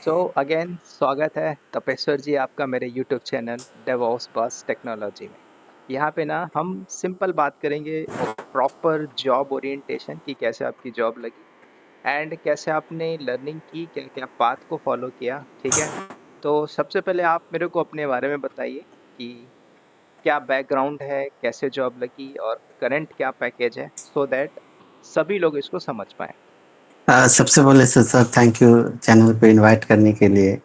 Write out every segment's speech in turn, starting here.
So again स्वागत है तपेश्वर जी आपका मेरे यूट्यूब चैनल डेवऑप्स बस टेक्नोलॉजी में। यहाँ पे ना हम सिंपल बात करेंगे और प्रॉपर जॉब ओरिएंटेशन की कैसे आपकी जॉब लगी एंड कैसे आपने लर्निंग की, क्या क्या पाथ को फॉलो किया। ठीक है, तो सबसे पहले आप मेरे को अपने बारे में बताइए कि क्या बैकग्राउंड है, कैसे जॉब लगी और करंट क्या पैकेज है, सो दैट सभी लोग इसको समझ पाए। सबसे पहले तो सर थैंक यू चैनल पे इनवाइट करने के लिए।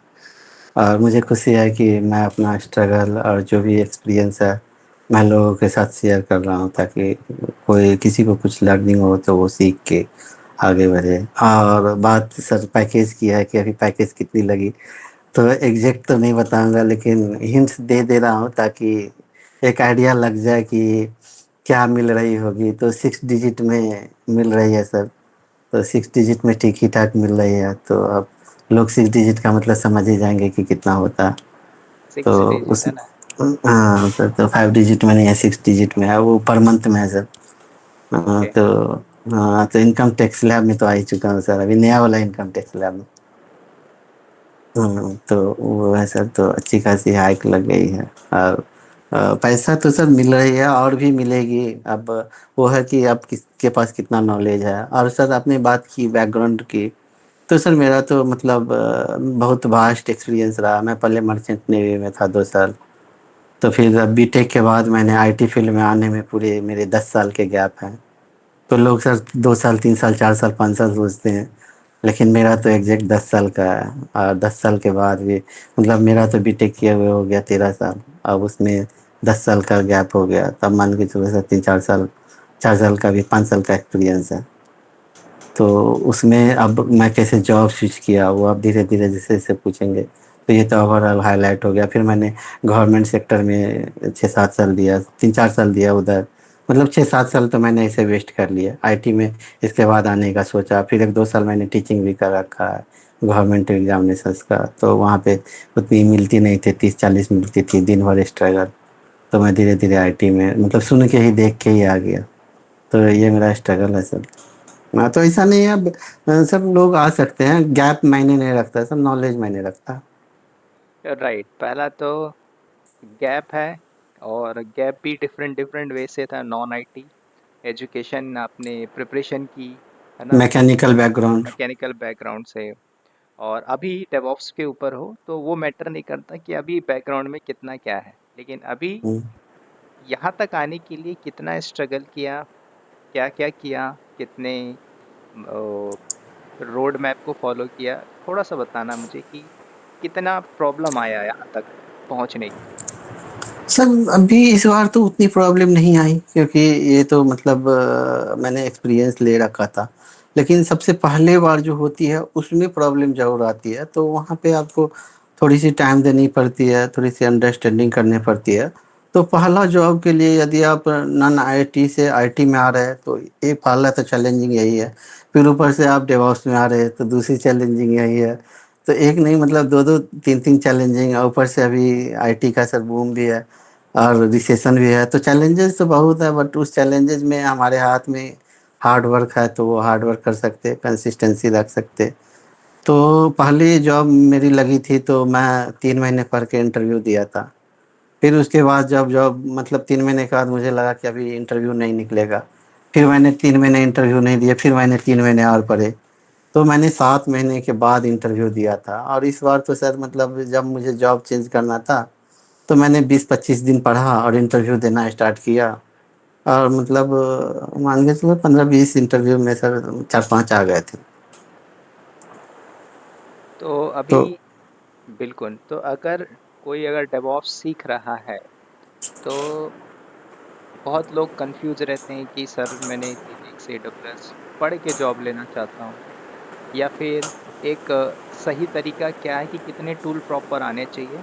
और मुझे खुशी है कि मैं अपना स्ट्रगल और जो भी एक्सपीरियंस है मैं लोगों के साथ शेयर कर रहा हूँ, ताकि कोई किसी को कुछ लर्निंग हो तो वो सीख के आगे बढ़े। और बात सर पैकेज की है कि अभी पैकेज कितनी लगी, तो एग्जैक्ट तो नहीं बताऊंगा, लेकिन हिंट्स दे दे रहा हूँ ताकि एक आइडिया लग जाए कि क्या मिल रही होगी। तो 6 डिजिट में मिल रही है सर। तो 6 डिजिट में ठीक ही ठाक मिल रही है, तो अब लोग 6 डिजिट का मतलब समझ ही जाएंगे कि कितना होता है। तो 6 डिजिट उस है ना। हाँ सर, तो 5 डिजिट में नहीं है, 6 डिजिट में है, वो पर मंथ में है सर। ओके। तो हाँ, तो इनकम टैक्स स्लैब में तो आ ही चुका हूँ सर, अभी नया वाला इनकम टैक्स स्लैब में। तो वो है सर, तो अच्छी खासी हाइक लग गई है। और पैसा तो सर मिल रही है और भी मिलेगी। अब वो है कि आप किसके पास कितना नॉलेज है। और सर आपने बात की बैकग्राउंड की, तो सर मेरा तो मतलब बहुत वास्ट एक्सपीरियंस रहा। मैं पहले मर्चेंट नेवी में था 2 साल। तो फिर बीटेक के बाद मैंने आईटी फील्ड में आने में पूरे मेरे 10 साल के गैप हैं। तो लोग सर 2 साल 3 साल 4 साल 5 साल सोचते हैं, लेकिन मेरा तो एग्जैक्ट 10 साल का है। और 10 साल के बाद भी मतलब मेरा तो बीटेक किए हुए हो गया 13 साल। अब उसमें 10 साल का गैप हो गया, तब मान के चलो सर 3 4 साल, 4 साल का भी 5 साल का एक्सपीरियंस है। तो उसमें अब मैं कैसे जॉब स्विच किया वो आप धीरे धीरे जैसे जैसे पूछेंगे। तो ये तो ओवरऑल हाईलाइट हो गया। फिर मैंने गवर्नमेंट सेक्टर में 6 7 साल दिया, 3 4 साल दिया उधर। मतलब 6 7 साल तो मैंने ऐसे वेस्ट कर लिया आईटी में। इसके बाद आने का सोचा, फिर 1 2 साल मैंने टीचिंग भी कर रखा है गवर्नमेंट एग्जामिनेशंस का। तो वहाँ पे उतनी मिलती नहीं थी, 30 40 मिलती थी, दिन भर स्ट्रगल। तो मैं धीरे धीरे आईटी में मतलब सुन के ही देख के ही आ गया। तो ये मेरा स्ट्रगल है सर। हाँ, तो ऐसा नहीं है अब सब लोग आ सकते हैं, गैप मायने नहीं रखता, सब नॉलेज मायने रखता है। राइट, पहला तो गैप है और गैप भी डिफरेंट डिफरेंट वे से था। नॉन आईटी एजुकेशन आपने प्रिपरेशन की, है ना, मैकेनिकल बैकग्राउंड। मैकेनिकल बैकग्राउंड से, और अभी डेवऑप्स के ऊपर हो तो वो मैटर नहीं करता कि अभी बैकग्राउंड में कितना क्या है, लेकिन अभी यहाँ तक आने के लिए कितना स्ट्रगल किया, क्या क्या किया, कितने रोड मैप को फॉलो किया, थोड़ा सा बताना मुझे कि कितना प्रॉब्लम आया यहाँ तक पहुँचने के लिए। सर अभी इस बार तो उतनी प्रॉब्लम नहीं आई, क्योंकि ये तो मतलब मैंने एक्सपीरियंस ले रखा था। लेकिन सबसे पहले बार जो होती है उसमें प्रॉब्लम जरूर आती है, तो वहाँ पे आपको थोड़ी सी टाइम देनी पड़ती है, थोड़ी सी अंडरस्टैंडिंग करनी पड़ती है। तो पहला जॉब के लिए यदि आप नॉन आईटी से आईटी में आ रहे हैं तो ये पहला तो चैलेंजिंग यही है। फिर ऊपर से आप डेवॉप्स में आ रहे हैं तो दूसरी चैलेंजिंग यही है। तो एक नहीं मतलब दो दो तीन तीन चैलेंजिंग, और ऊपर से अभी आईटी का सर बूम भी है और रिसेशन भी है। तो चैलेंजेस तो बहुत है, बट उस चैलेंजेस में हमारे हाथ में हार्ड वर्क है, तो वो हार्ड वर्क कर सकते, कंसिस्टेंसी रख सकते। तो पहली जॉब मेरी लगी थी तो मैं 3 महीने पढ़ के इंटरव्यू दिया था। फिर उसके बाद जब जॉब मतलब 3 महीने के बाद मुझे लगा कि अभी इंटरव्यू नहीं निकलेगा। फिर मैंने 3 महीने इंटरव्यू नहीं दिए, फिर मैंने 3 महीने और पढ़े। तो मैंने 7 महीने के बाद इंटरव्यू दिया था। और इस बार तो सर मतलब जब मुझे जॉब चेंज करना था तो मैंने 20 25 दिन पढ़ा और इंटरव्यू देना स्टार्ट किया। और मतलब मान के चलो 15 20 इंटरव्यू में सर 4 5 आ गए थे। तो अभी तो बिल्कुल, तो अगर कोई अगर डेवऑप्स सीख रहा है तो बहुत लोग कंफ्यूज रहते हैं कि सर मैंने लिनक्स एडब्ल्यूएस पढ़ के जॉब लेना चाहता हूँ, या फिर एक सही तरीका क्या है कि कितने टूल प्रॉपर आने चाहिए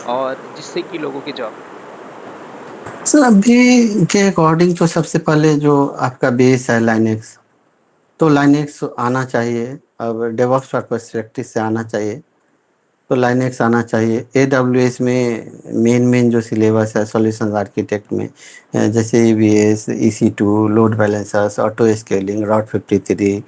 और जिससे कि लोगों की जॉब लगे। सर अभी के अकॉर्डिंग तो सबसे पहले जो आपका बेस है लाइनेक्स, तो लाइनेक्स आना चाहिए। अब डेवऑप्स पर्सपेक्टिव से आना चाहिए तो लाइनेक्स आना चाहिए। AWS में मेन मेन जो सिलेबस है सॉल्यूशन आर्किटेक्ट में, जैसे EBS EC2 load balancers auto scaling route 53,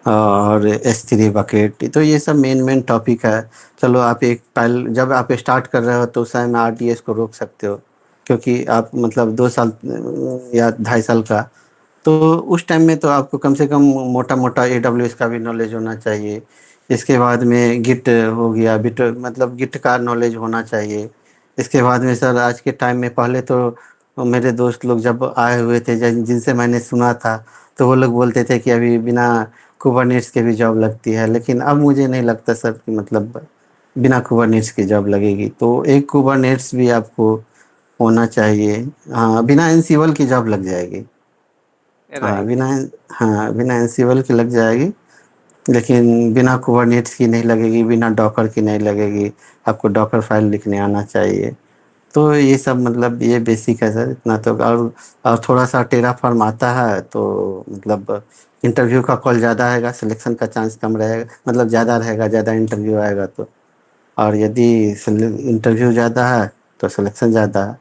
और S3 बकेट, तो ये सब मेन मेन टॉपिक है। चलो आप एक पहले जब आप स्टार्ट कर रहे हो तो उस समय RDS को रोक सकते हो, क्योंकि आप मतलब 2 साल या 2.5 साल का, तो उस टाइम में तो आपको कम से कम मोटा मोटा AWS का भी नॉलेज होना चाहिए। इसके बाद में गिट हो गया, बिट मतलब गिट का नॉलेज होना चाहिए। इसके बाद में सर आज के टाइम में, पहले तो मेरे दोस्त लोग जब आए हुए थे जिनसे मैंने सुना था, तो वो लोग बोलते थे कि अभी बिना कुबरनेट्स के भी जॉब लगती है, लेकिन अब मुझे नहीं लगता सर कि मतलब बिना कुबरनेट्स की जॉब लगेगी। तो एक कुबरनेट्स भी आपको होना चाहिए। हाँ, बिना एनसीवल की जॉब लग जाएगी। हाँ राइट। बिना, हाँ बिना एनसीवल की लग जाएगी, लेकिन बिना कुबरनेट्स की नहीं लगेगी, बिना डॉकर की नहीं लगेगी। आपको डॉकर फाइल लिखने आना चाहिए। तो ये सब मतलब ये बेसिक है सर, इतना तो। और थोड़ा सा टेराफॉर्म आता है तो मतलब इंटरव्यू का कॉल ज़्यादा आएगा, सिलेक्शन का चांस कम रहेगा, मतलब ज़्यादा रहेगा, ज़्यादा इंटरव्यू आएगा तो। और यदि इंटरव्यू ज़्यादा है तो सिलेक्शन ज़्यादा है।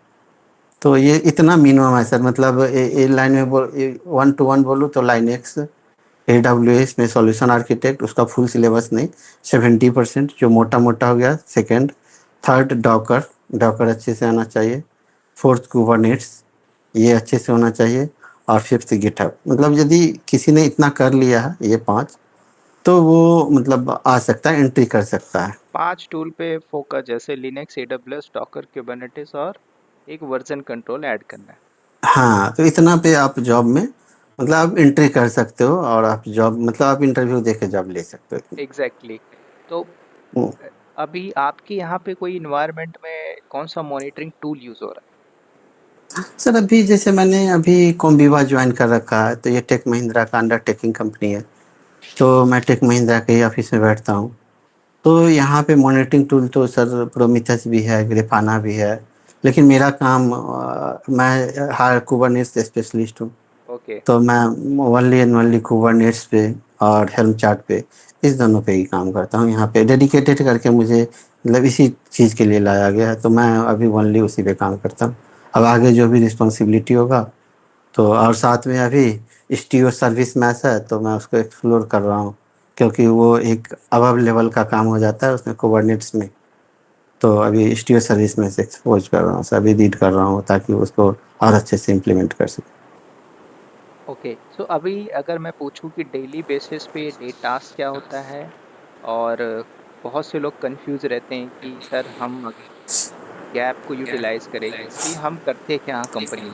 तो ये इतना मिनिमम है सर, मतलब ए लाइन में बोल, 1 to 1 बोलूँ तो Linux AWS में सॉल्यूशन आर्किटेक्ट, उसका फुल सिलेबस नहीं, 70% जो मोटा मोटा हो गया। सेकंड, थर्ड डॉकर, डॉकर अच्छे से आना चाहिए। फोर्थ कुबरनेट्स, ये अच्छे से होना चाहिए। और फिफ्थ गिटहब। मतलब यदि किसी ने इतना कर लिया है ये पांच, तो वो मतलब आ सकता है, एंट्री कर सकता है। 5 टूल पे फोकस, जैसे लिनक्स, एडब्ल्यूएस, डॉकर, क्यूबरनेटिस और एक वर्जन कंट्रोल ऐड करना है। हाँ, तो इतना पे आप जॉब में मतलब आप एंट्री कर सकते हो, और आप जॉब मतलब आप इंटरव्यू दे के जॉब ले सकते हो। एग्जैक्टली तो अ, अभी आपके यहाँ पे कोई इन्वायरमेंट में कौन सा मॉनिटरिंग टूल यूज हो रहा सर अभी जैसे मैंने अभी कॉम्बिवा ज्वाइन कर रखा है, तो ये टेक महिंद्रा का अंडरटेकिंग कंपनी है। तो मैं टेक महिंद्रा के ही ऑफिस में बैठता हूँ। तो यहाँ पे मॉनिटरिंग टूल तो सर प्रोमीथेस भी है, ग्रेफाना भी है। लेकिन मेरा काम मैं हायर कुबरनेट्स स्पेशलिस्ट हूँ। है? ओके। तो मैं ओनली एंड ओनली कुबरनेट्स पे और हेल्म चार्ट पे, इस दोनों पे ही काम करता हूँ। यहाँ पे डेडिकेटेड करके मुझे मतलब इसी चीज़ के लिए लाया गया है, तो मैं अभी ओनली उसी पे काम करता हूँ। अब आगे जो भी रिस्पॉन्सिबिलिटी होगा तो, और साथ में अभी स्टीओ सर्विस मैथ है तो मैं उसको एक्सप्लोर कर रहा हूँ, क्योंकि वो एक अबव लेवल का काम हो जाता है उसमें कोऑर्डिनेट्स में। तो अभी स्टीओ सर्विस में से एक्सपोज कर रहा हूँ, अभी रीड कर रहा हूँ ताकि उसको और अच्छे से इम्प्लीमेंट कर सके। ओके, सो अभी अगर मैं पूछूं कि डेली बेसिस पे डे टास्क क्या होता है, और बहुत से लोग कंफ्यूज रहते हैं कि सर हम गैप को यूटिलाइज करें कि हम करते क्या हैं कंपनी में,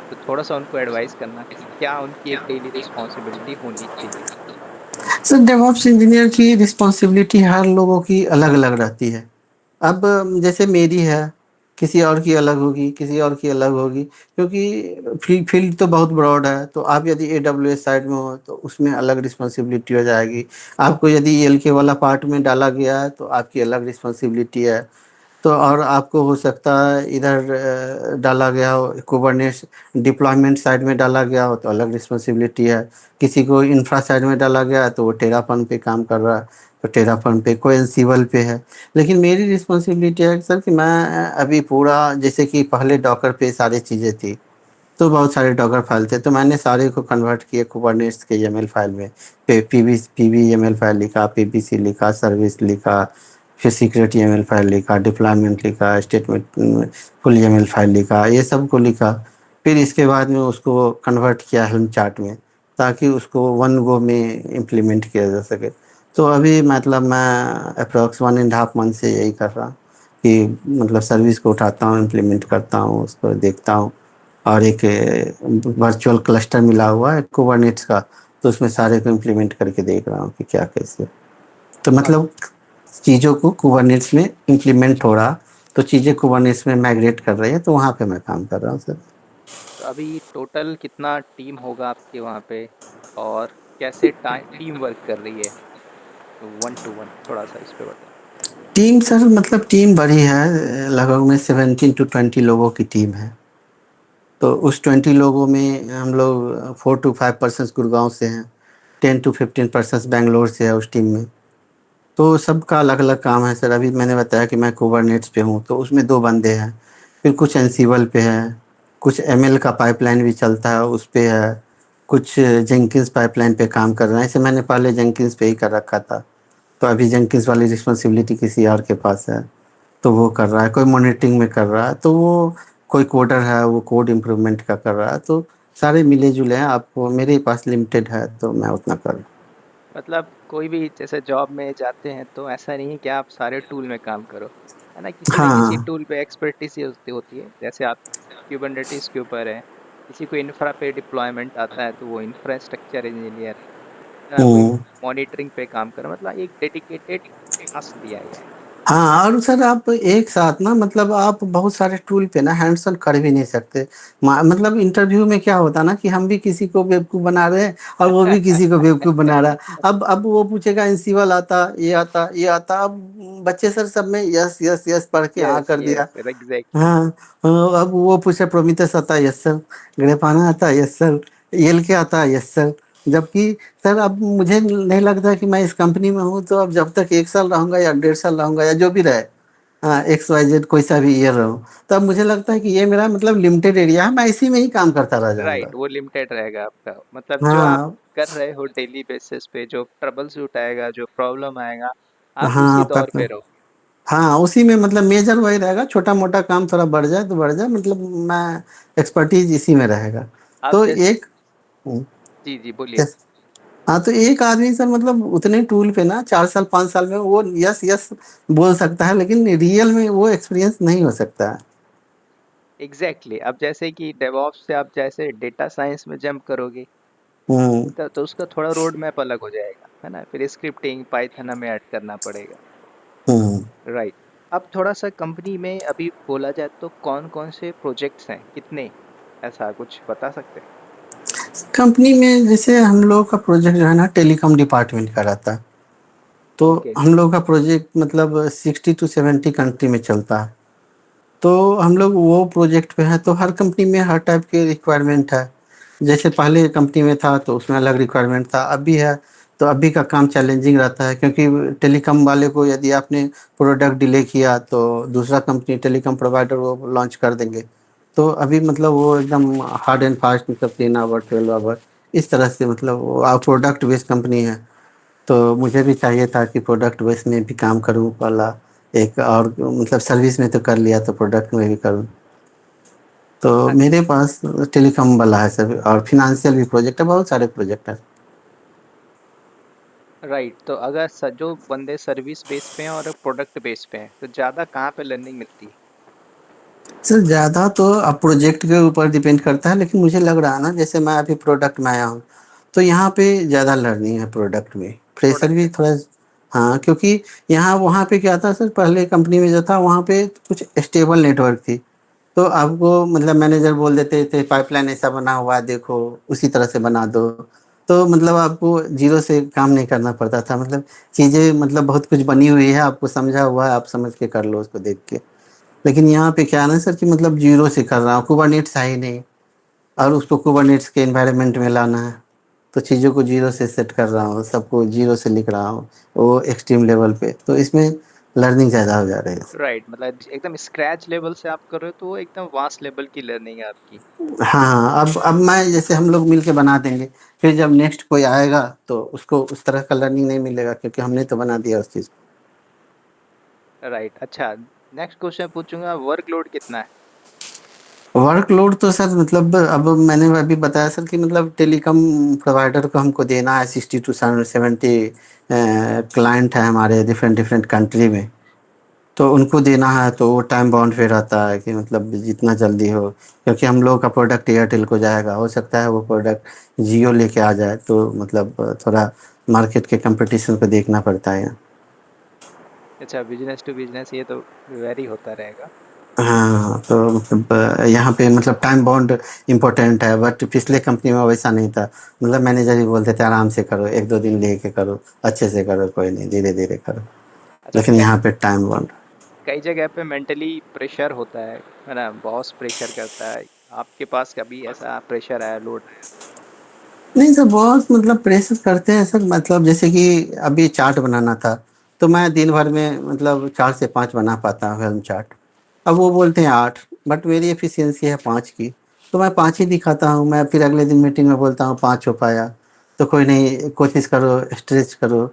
तो थोड़ा सा उनको एडवाइस करना कि क्या उनकी एक डेली रिस्पॉन्सिबिलिटी होनी चाहिए। सर डेवऑप्स इंजीनियर की रिस्पॉन्सिबिलिटी हर लोगों की अलग अलग रहती है। अब जैसे मेरी है, किसी और की अलग होगी, किसी और की अलग होगी, क्योंकि फील्ड तो बहुत ब्रॉड है। तो आप यदि AWS साइड में हो तो उसमें अलग रिस्पॉन्सिबिलिटी हो जाएगी। आपको यदि ELK वाला पार्ट में डाला गया है तो आपकी अलग रिस्पॉन्सिबिलिटी है। तो और आपको हो सकता है इधर डाला गया हो, कुबरनेट्स डिप्लॉयमेंट साइड में डाला गया हो तो अलग रिस्पॉन्सिबिलिटी है। किसी को इंफ्रा साइड में डाला गया है तो वो टेराफर्म पे काम कर रहा है, तो टेराफर्म पे, कोई एंसिबल पे है। लेकिन मेरी रिस्पॉन्सिबिलिटी है सर कि मैं अभी पूरा, जैसे कि पहले डॉकर पे सारी चीज़ें थी, तो बहुत सारे डॉकर फाइल थे, तो मैंने सारे को कन्वर्ट किए कुबरनेट्स के YAML फाइल में। पीवी YAML फाइल लिखा, पीबीसी लिखा, सर्विस लिखा, फिर सीक्रेट YAML फाइल लिखा, डिप्लॉयमेंट लिखा, स्टेटमेंट फुल YAML फाइल लिखा, ये सब को लिखा। फिर इसके बाद में उसको कन्वर्ट किया हेल्म चार्ट में, ताकि उसको वन गो में इम्प्लीमेंट किया जा सके। तो अभी मतलब मैं अप्रॉक्स 1.5 मंथ से यही कर रहा हूँ कि मतलब सर्विस को उठाता हूँ, इम्प्लीमेंट करता हूँ, उसको देखता हूँ। और एक वर्चुअल क्लस्टर मिला हुआ है कुबरनेट्स का, तो उसमें सारे को इम्प्लीमेंट करके देख रहा हूँ कि क्या कैसे। तो तो मतलब चीज़ों को कुबरनेट्स में इम्प्लीमेंट हो रहा, तो चीज़ें कुबरनेट्स में माइग्रेट कर रही है, तो वहाँ पे मैं काम कर रहा हूँ सर। अभी टोटल कितना टीम होगा आपके वहाँ पे, और कैसे टीम वर्क कर रही है 1 to 1, थोड़ा सा इस पे बताओ। टीम सर मतलब टीम बड़ी है, लगभग में 17 to 20 लोगों की टीम है। तो उस 20 लोगों में हम लोग 4 to 5 पर्सन गुड़गांव से हैं, 10 to 15 पर्सन बैंगलोर से है उस टीम में। तो सबका अलग अलग काम है सर। अभी मैंने बताया कि मैं कुबरनेट्स पे हूँ, तो उसमें 2 बंदे हैं। फिर कुछ एनसीबल पे है, कुछ ML का पाइपलाइन भी चलता है उस पे है। कुछ जेंकिंस पाइपलाइन पे काम कर रहे हैं। ऐसे मैंने पहले जेंकिंस पे ही कर रखा था, तो अभी जेंकिंस वाली रिस्पॉन्सिबिलिटी किसी और के पास है, तो वो कर रहा है। कोई मॉनिटरिंग में कर रहा है, तो वो कोई कोडर है, वो कोड इम्प्रूवमेंट का कर रहा है। तो सारे मिले जुले हैं। आपको मेरे पास लिमिटेड है तो मैं उतना कर रहा मतलब कोई भी जैसे जॉब में जाते हैं तो ऐसा नहीं है कि आप सारे टूल में काम करो, है ना, किसी हूँ। न किसी हाँ। टूल पे एक्सपर्टीज होती है। जैसे आप क्यूबरनेटिस के ऊपर है, किसी को इंफ्रा पे डिप्लॉयमेंट आता है तो वो इंफ्रास्ट्रक्चर इंजीनियर है ना, कोई हम्म। मॉनिटरिंग पे काम कर, मतलब एक डेडिकेटेड टास्क दिया गया है। हाँ, और सर आप एक साथ ना, मतलब आप बहुत सारे टूल पे ना हैंड्स ऑन कर भी नहीं सकते। मतलब इंटरव्यू में क्या होता है ना, कि हम भी किसी को बेवकूफ़ बना रहे हैं और वो भी किसी को बेवकूफ़ बना रहा है। अब वो पूछेगा इंसिवल आता, ये आता, ये आता। अब बच्चे सर सब में यस यस यस पढ़ के हाँ यस कर दिया। Yes exactly. हाँ। अब वो पूछे प्रोमीथेस आता है, यस सर। ग्रेपाना आता है, यस सर। यल के आता है, यस सर। जबकि सर अब मुझे नहीं लगता कि मैं इस कंपनी में हूँ, तो अब जब तक 1 साल रहूंगा या 1.5 साल रहूंगा या जो भी रहे, हाँ, एक्स वाई जेड कोई सा भी ईयर रहूँ, तब मुझे लगता है कि ये मेरा मतलब लिमिटेड एरिया है, मैं इसी में ही काम करता रह राइट, जाऊंगा। वो लिमिटेड रहेगा आपका, मतलब जो आप हाँ। कर रहे हो डेली बेसिस पे, जो ट्रबल शूट आएगा, जो प्रॉब्लम आएगा, आप उसी हाँ दौर पता। पे रहो। हाँ, उसी में मतलब मेजर वही रहेगा। छोटा मोटा काम थोड़ा बढ़ जाए तो बढ़ जाए, मतलब मैं एक्सपर्टीज इसी में रहेगा। आप तो जैसे, एक हम्म, जी जी बोलिए। यस। हाँ, तो एक आदमी सर मतलब उतने टूल पे ना 4 साल 5 साल में वो यस यस बोल सकता है, लेकिन रियल में वो एक्सपीरियंस नहीं हो सकता है। Exactly exactly. अब जैसे कि डेवऑप्स से आप जैसे डेटा साइंस में जंप करोगे, हम्म। तो उसका थोड़ा रोड मैप अलग हो जाएगा, है ना, फिर स्क्रिप्टिंग पाइथन हमें ऐड करना पड़ेगा। हम्म। राइट। अब थोड़ा सा कंपनी में अभी बोला जाए तो कौन कौन से प्रोजेक्ट्स हैं, कितने, ऐसा कुछ बता सकते हैं? कंपनी में जैसे हम लोग का प्रोजेक्ट जो है ना, टेलीकॉम डिपार्टमेंट का रहता है। तो ओके। हम लोग का प्रोजेक्ट मतलब 60 to 70 कंट्री में चलता है। तो हम लोग वो प्रोजेक्ट पे हैं, तो हर कंपनी में हर टाइप के रिक्वायरमेंट है। जैसे पहले कंपनी में था तो उसमें अलग रिक्वायरमेंट था, अभी है तो अभी का काम चैलेंजिंग रहता है, क्योंकि टेलीकॉम वाले को यदि आपने प्रोडक्ट डिले किया तो दूसरा कंपनी टेलीकॉम प्रोवाइडर वो लॉन्च कर देंगे। तो अभी मतलब वो एकदम हार्ड एंड फास्ट, मतलब 10 आवर 12 आवर इस तरह से, मतलब वो प्रोडक्ट बेस्ड कंपनी है। तो मुझे भी चाहिए था कि प्रोडक्ट बेस में भी काम करूं पहला, एक और मतलब सर्विस में तो कर लिया, तो प्रोडक्ट में भी करूं। तो मेरे पास टेलीकॉम वाला है सर, और फिनेंशियल भी प्रोजेक्ट है, बहुत सारे प्रोजेक्ट है। राइट, तो अगर जो बंदे सर्विस बेस पे हैं और प्रोडक्ट बेस पे हैं, तो ज़्यादा कहाँ पे लर्निंग मिलती है? सर ज़्यादा तो अब प्रोजेक्ट के ऊपर डिपेंड करता है, लेकिन मुझे लग रहा है ना, जैसे मैं अभी प्रोडक्ट में आया हूँ, तो यहाँ पे ज़्यादा लर्निंग है प्रोडक्ट में। प्रेशर प्रोडक्ट भी में। थोड़ा। हाँ, क्योंकि यहाँ वहाँ पे क्या था सर, पहले कंपनी में जो था वहाँ पे कुछ स्टेबल नेटवर्क थी। तो आपको मतलब मैनेजर बोल देते थे पाइपलाइन ऐसा बना हुआ है, देखो उसी तरह से बना दो। तो मतलब आपको जीरो से काम नहीं करना पड़ता था, मतलब चीज़ें मतलब बहुत कुछ बनी हुई है, आपको समझा हुआ है, आप समझ के कर लो उसको देख के। लेकिन यहाँ पे क्या है ना सर, कि मतलब जीरो से कर रहा हूँ, कुबरनेट्स है ही नहीं, और उसको कुबरनेट्स के एनवायरनमेंट में लाना है। तो चीज़ों को जीरो से सेट कर रहा हूँ, सबको जीरो से लिख रहा हूँ, वो एक्सट्रीम लेवल पे, तो इसमें लर्निंग ज़्यादा हो जा रही है। राइट, मतलब एकदम स्क्रैच लेवल से आप कर रहे हो तो वो एकदम वास्ट लेवल की लर्निंग है आपकी। हाँ, अब मैं जैसे हम लोग मिल के बना देंगे, फिर जब नेक्स्ट कोई आएगा तो उसको उस तरह का लर्निंग नहीं मिलेगा, क्योंकि हमने तो बना दिया उस चीज़ राइट, अच्छा, नेक्स्ट क्वेश्चन पूछूंगा, वर्कलोड कितना है? को। वर्कलोड तो सर मतलब अब मैंने अभी बताया सर, कि मतलब टेलीकॉम प्रोवाइडर को हमको देना है 60 to 70 क्लाइंट है हमारे डिफरेंट डिफरेंट कंट्री में। तो उनको देना है, तो वो टाइम बाउंड पे रहता है कि मतलब जितना जल्दी हो, क्योंकि हम लोगों का प्रोडक्ट एयरटेल को जाएगा, हो सकता है वो प्रोडक्ट जियो लेके आ जाए, तो मतलब थोड़ा मार्केट के कंपटीशन को देखना पड़ता है। अच्छा, बिजनेस टू बिजनेस ये तो वेरी होता रहेगा। हाँ, तो मतलब यहाँ पे मतलब टाइम बाउंड इम्पोर्टेंट है, बट पिछले कंपनी में वैसा नहीं था। मतलब मैनेजर ही बोलते थे आराम से करो, 1 2 दिन लेके करो, अच्छे से करो, कोई नहीं, धीरे धीरे करो। अच्छा, लेकिन यहाँ पे टाइम बाउंड। कई जगह पे मेंटली प्रेशर होता है ना, बॉस प्रेशर करता है, आपके पास कभी ऐसा प्रेशर आया, लोड? नहीं सर, बहुत मतलब प्रेशर करते हैं सर, मतलब जैसे कि अभी चार्ट बनाना था, तो मैं दिन भर में मतलब 4 से 5 बना पाता हूँ हेल्म चार्ट। अब वो बोलते हैं 8, बट मेरी एफिशिएंसी है 5 की। तो मैं 5 ही दिखाता हूँ, मैं फिर अगले दिन मीटिंग में बोलता हूँ 5 हो पाया, तो कोई नहीं, कोशिश करो, स्ट्रेच करो।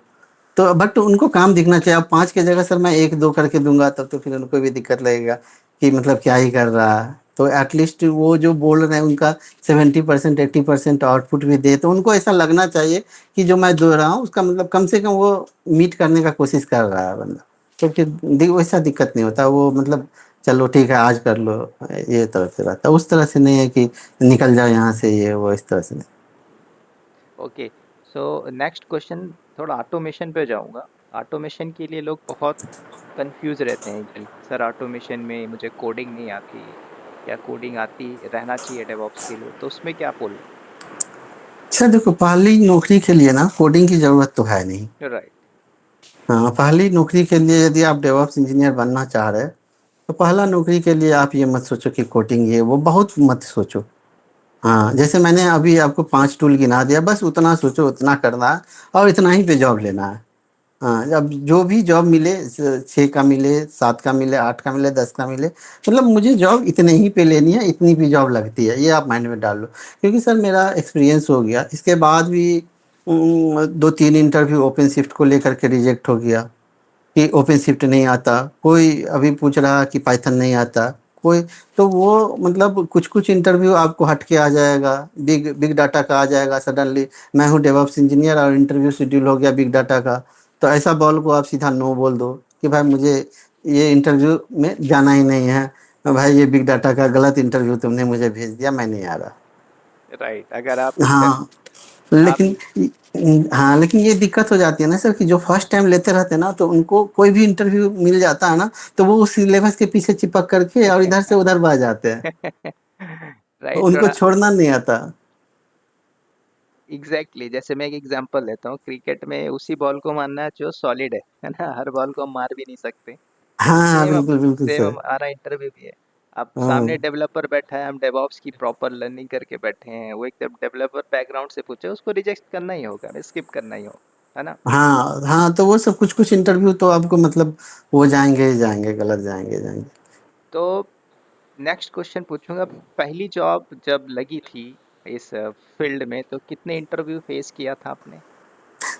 तो बट उनको काम दिखना चाहिए। अब 5 की जगह सर मैं 1-2 करके दूँगा तब तो फिर उनको भी दिक्कत लगेगा कि मतलब क्या ही कर रहा है। तो एटलीस्ट वो जो बोल रहे हैं उनका 70% 80% आउटपुट भी दे, तो उनको ऐसा लगना चाहिए कि जो मैं दे रहा हूँ उसका मतलब कम से कम वो मीट करने का कोशिश कर रहा है बंदा। तो फिर वैसा दिक्कत नहीं होता, वो मतलब चलो ठीक है आज कर लो, ये तरह से रहता है। उस तरह से नहीं है कि निकल जाओ यहाँ से, ये वो इस तरह से नहीं। ओके, सो नेक्स्ट क्वेश्चन थोड़ा ऑटोमेशन पे जाऊंगा। ऑटोमेशन के लिए लोग बहुत कंफ्यूज रहते हैं कि सर ऑटोमेशन में मुझे कोडिंग नहीं आती, या कोडिंग आती रहना चाहिए डेवऑप्स के लिए, तो उसमें क्या बोलना अच्छा देखो, पहली नौकरी के लिए ना कोडिंग की ज़रूरत तो है नहीं। है? राइट। हाँ, पहली नौकरी के लिए यदि आप डेवऑप्स इंजीनियर बनना चाह रहे हैं, तो पहला नौकरी के लिए आप ये मत सोचो कि कोडिंग ये वो बहुत मत सोचो। हाँ, जैसे मैंने अभी आपको 5 टूल गिना दिया, बस उतना सोचो, उतना करना है और इतना ही पे जॉब लेना है। हाँ, अब जो भी जॉब मिले, 6 का मिले, 7 का मिले, 8 का मिले, 10 का मिले, मतलब मुझे जॉब इतने ही पे लेनी है, इतनी भी जॉब लगती है, ये आप माइंड में डाल लो। क्योंकि सर मेरा एक्सपीरियंस हो गया, इसके बाद भी 2-3 इंटरव्यू ओपन शिफ्ट को लेकर के रिजेक्ट हो गया कि ओपन शिफ्ट नहीं आता, कोई अभी पूछ रहा कि पाइथन नहीं आता, कोई। तो वो मतलब कुछ कुछ इंटरव्यू आपको हट के आ जाएगा, बिग बिग डाटा का आ जाएगा सडनली। मैं हूँ डेवऑप्स इंजीनियर और इंटरव्यू शेड्यूल हो गया बिग डाटा का, तो ऐसा बॉल को आप सीधा नो बोल दो कि भाई मुझे ये इंटरव्यू में जाना ही नहीं है, भाई ये बिग डाटा का गलत इंटरव्यू तुमने मुझे भेज दिया, मैं नहीं आ रहा। राइट, अगर आप हाँ, आप लेकिन हाँ, लेकिन ये दिक्कत हो जाती है ना सर कि जो फर्स्ट टाइम लेते रहते हैं ना, तो उनको कोई भी इंटरव्यू मिल जाता है ना, तो वो उस सिलेबस के पीछे चिपक करके और इधर से उधर भाग जाते हैं, राइट, उनको थोड़ा छोड़ना नहीं आता। एग्जैक्टली जैसे मैं एक एग्जांपल लेता हूँ, क्रिकेट में उसी बॉल को मारना है जो सॉलिड है ना, हर बॉल को हम मार भी नहीं सकते। हाँ, सेम बिल्कुल बिल्कुल सेम सर। हमारा इंटरव्यू भी है। अब सामने हाँ डेवलपर बैठा है, हम डेवऑप्स की प्रॉपर लर्निंग करके बैठे हैं, वो एकदम डेवलपर बैकग्राउंड से पूछे, उसको रिजेक्ट करना ही होगा, स्किप करना ही होगा, है ना? हाँ हाँ, तो वो सब कुछ कुछ इंटरव्यू तो आपको मतलब वो जाएंगे ही जाएंगे, गलत जाएंगे जाएंगे। तो नेक्स्ट क्वेश्चन पूछूंगा, पहली जॉब जब लगी थी इस फील्ड में, तो कितने इंटरव्यू फेस किया था आपने?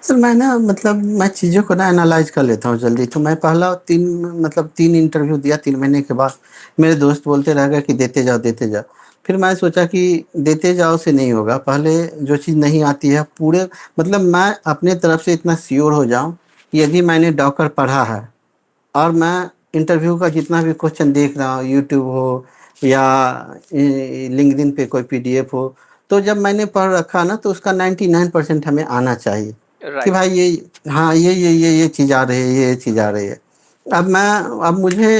सर मैं ना मतलब मैं चीज़ों को ना एनालाइज कर लेता हूँ जल्दी, तो मैं पहला 3 मतलब 3 इंटरव्यू दिया, 3 महीने के बाद मेरे दोस्त बोलते रह गए कि देते जाओ देते जाओ। फिर मैं सोचा कि देते जाओ से नहीं होगा, पहले जो चीज़ नहीं आती है पूरे मतलब मैं अपने तरफ से इतना श्योर हो जाऊँ कि यदि मैंने डॉकर पढ़ा है और मैं इंटरव्यू का जितना भी क्वेश्चन देख रहा हूँ, यूट्यूब हो या लिंक्डइन पे कोई पीडीएफ हो, तो जब मैंने पढ़ रखा ना तो उसका 99% हमें आना चाहिए कि राइट। भाई ये हाँ ये चीज़ आ रही है, ये चीज़ आ रही है। अब मैं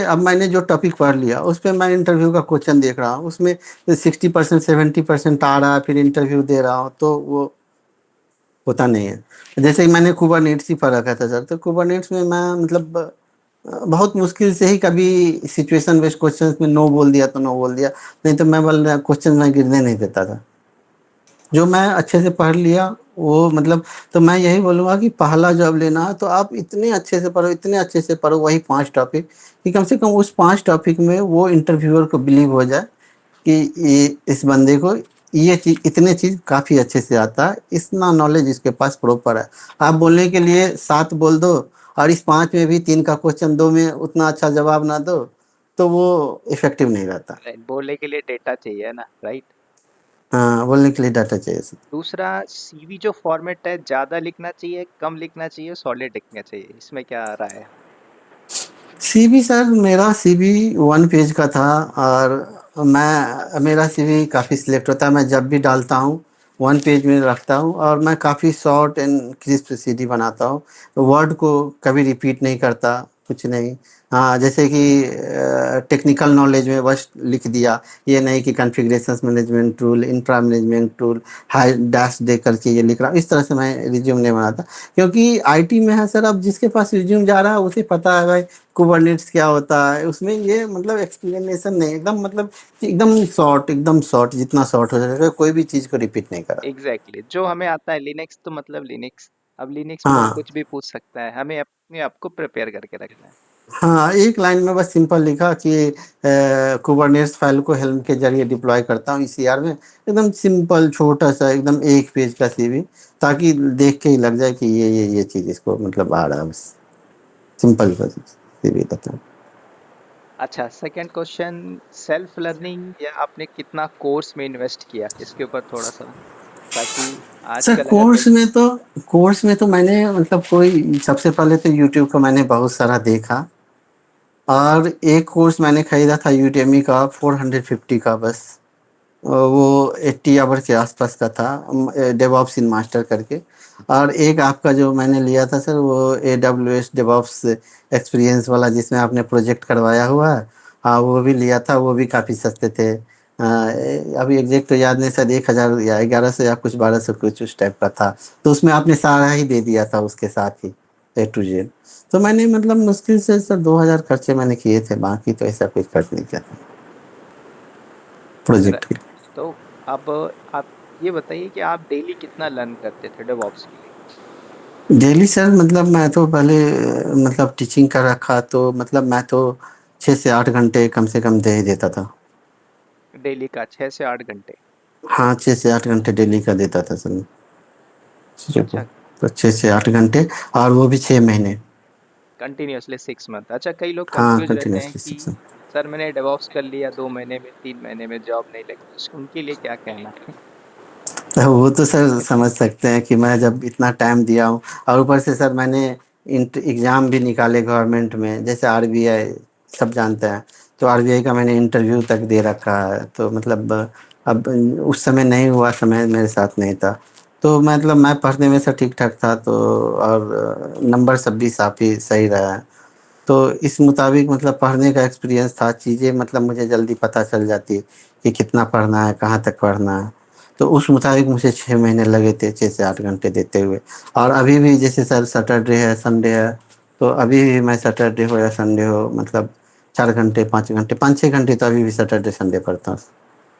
अब मैंने जो टॉपिक पढ़ लिया उस पर मैं इंटरव्यू का क्वेश्चन देख रहा हूँ, उसमें 60% 70% आ रहा है, फिर इंटरव्यू दे रहा हूँ तो वो होता नहीं है। जैसे कि मैंने कुबरनेट्स ही पढ़ रखा था सर, तो कुबरनेट्स में मैं मतलब बहुत मुश्किल से ही कभी सिचुएशन बेस्ड क्वेश्चंस में नो बोल दिया तो नो बोल दिया, नहीं तो मैं बोल क्वेश्चन में गिरने नहीं देता था। जो मैं अच्छे से पढ़ लिया वो मतलब, तो मैं यही बोलूँगा कि पहला जॉब लेना है तो आप इतने अच्छे से पढ़ो, इतने अच्छे से पढ़ो वही 5 टॉपिक, कि कम से कम उस 5 टॉपिक में वो इंटरव्यूअर को बिलीव हो जाए कि ये इस बंदे को ये चीज़ इतने चीज़ काफ़ी अच्छे से आता है, इतना नॉलेज इसके पास प्रॉपर है। आप बोलने के लिए 7 बोल दो और इस 5 में भी 3 का क्वेश्चन 2 में उतना अच्छा जवाब ना दो, तो वो इफ़ेक्टिव नहीं रहता। राइट, बोलने के लिए डेटा चाहिए ना, राइट। हाँ, बोलने के लिए डाटा चाहिए। दूसरा, सीवी जो फॉर्मेट है, ज्यादा लिखना चाहिए, कम लिखना चाहिए, सॉलिड लिखना चाहिए, इसमें क्या राय है? सीवी सर, मेरा सीवी 1 पेज का था और मैं मेरा सीवी काफ़ी सिलेक्ट होता है, मैं जब भी डालता हूँ 1 पेज में रखता हूँ और मैं काफ़ी शॉर्ट एंड क्रिस्प सीडी बनाता हूँ, वर्ड को कभी रिपीट नहीं करता, कुछ नहीं। हाँ, जैसे कि टेक्निकल नॉलेज में बस लिख दिया, ये नहीं कि configurations management tool, infra management tool, हाई डैश दे करके ये लिख रहा हूँ, इस तरह से मैं रिज्यूम नहीं बनाता। क्योंकि आईटी में है सर, अब जिसके पास रिज्यूम जा रहा है उसे पता है भाई कुबरनेट्स क्या होता है, उसमें ये मतलब एक्सप्लेनेशन नहीं, एकदम मतलब एकदम शॉर्ट, जितना शॉर्ट हो सके, कोई भी चीज़ को रिपीट नहीं करा। एग्जैक्टली जो हमें आता है, लिनक्स तो मतलब लिनक्स, अब लिनक्स में वो हाँ कुछ भी पूछ सकता है, हमें अपने आप को प्रिपेयर करके रखना है। हाँ, एक लाइन में बस सिंपल लिखा कि कुबरनेट्स फाइल को हेल्म के जरिए डिप्लॉय करता हूँ ईसीआर में। एकदम सिंपल छोटा सा एकदम एक पेज का सीवी, ताकि देख के ही लग जाए कि ये चीज इसको मतलब आ रहा है बस। सिंपल सा सीवी रहता है। अच्छा, सेकंड क्वेश्चन, सेल्फ लर्निंग या आपने कितना कोर्स में इन्वेस्ट किया इसके ऊपर थोड़ा सा, ताकि सर आजकल अगर देख। कोर्स में तो मैंने मतलब कोई सबसे पहले तो यूट्यूब को मैंने बहुत सारा देखा। और एक कोर्स मैंने खरीदा था यूटेमी का 450 का बस। वो 80 आवर के आसपास का था, डेवॉप्स इन मास्टर करके। और एक आपका जो मैंने लिया था सर, वो AWS डेवॉप्स एक्सपीरियंस वाला, जिसमें आपने प्रोजेक्ट करवाया हुआ है। हाँ, वो भी लिया था, वो भी काफ़ी सस्ते थे। अभी एग्जैक्ट तो याद नहीं, सर 1000 या 1100 या कुछ 1200 कुछ उस टाइप का था। तो उसमें आपने सारा ही दे दिया था उसके साथ ही, A to Z। तो मैंने मतलब मुश्किल से सर 2000 खर्चे मैंने किए थे, बाकी तो ऐसा कुछ खर्च नहीं किया था र- प्रोजेक्ट के लिए। तो अब आप ये बताइए कि आप डेली कितना लर्न करते थे डेवऑप्स के लिए? डेली सर मतलब मैं तो पहले मतलब टीचिंग कर रखा, तो मतलब मैं तो 6 से 8 घंटे कम से कम दे ही देता था। डेली का 6 से 8 घंटे? हाँ, 6 से 8 घंटे डेली का देता था सर मैं चीज़ों को। अच्छा, तो 6 से 8 घंटे, और वो भी 6 महीने। Continuously 6 month. अच्छा, कई लोग हाँ, कंफ्यूज रहते हैं कंटिन्यूसली कि 6। सर मैंने डेवऑप्स कर लिया 2 महीने में, 3 महीने में जॉब नहीं लगी, उनके लिए क्या कहना है? तो वो तो सर समझ सकते हैं कि मैं जब इतना टाइम दिया हूँ, और ऊपर से सर मैंने एग्ज़ाम भी निकाले गवर्नमेंट में, जैसे आरबीआई, सब जानते हैं। तो आरबीआई का मैंने इंटरव्यू तक दे रखा है, तो मतलब अब उस समय नहीं हुआ, समय मेरे साथ नहीं था। तो मतलब मैं पढ़ने में सर ठीक ठाक था, तो और नंबर सब भी काफ़ी सही रहा है। तो इस मुताबिक मतलब पढ़ने का एक्सपीरियंस था, चीज़ें मतलब मुझे जल्दी पता चल जाती कि कितना पढ़ना है, कहाँ तक पढ़ना है। तो उस मुताबिक मुझे 6 महीने लगे थे, 6 से 8 घंटे देते हुए। और अभी भी जैसे सर सैटरडे है, संडे है, तो अभी भी मैं सैटरडे हो या संडे हो मतलब 4 घंटे, 5 घंटे, 5-6 घंटे तो अभी भी सैटरडे संडे पढ़ता हूँ।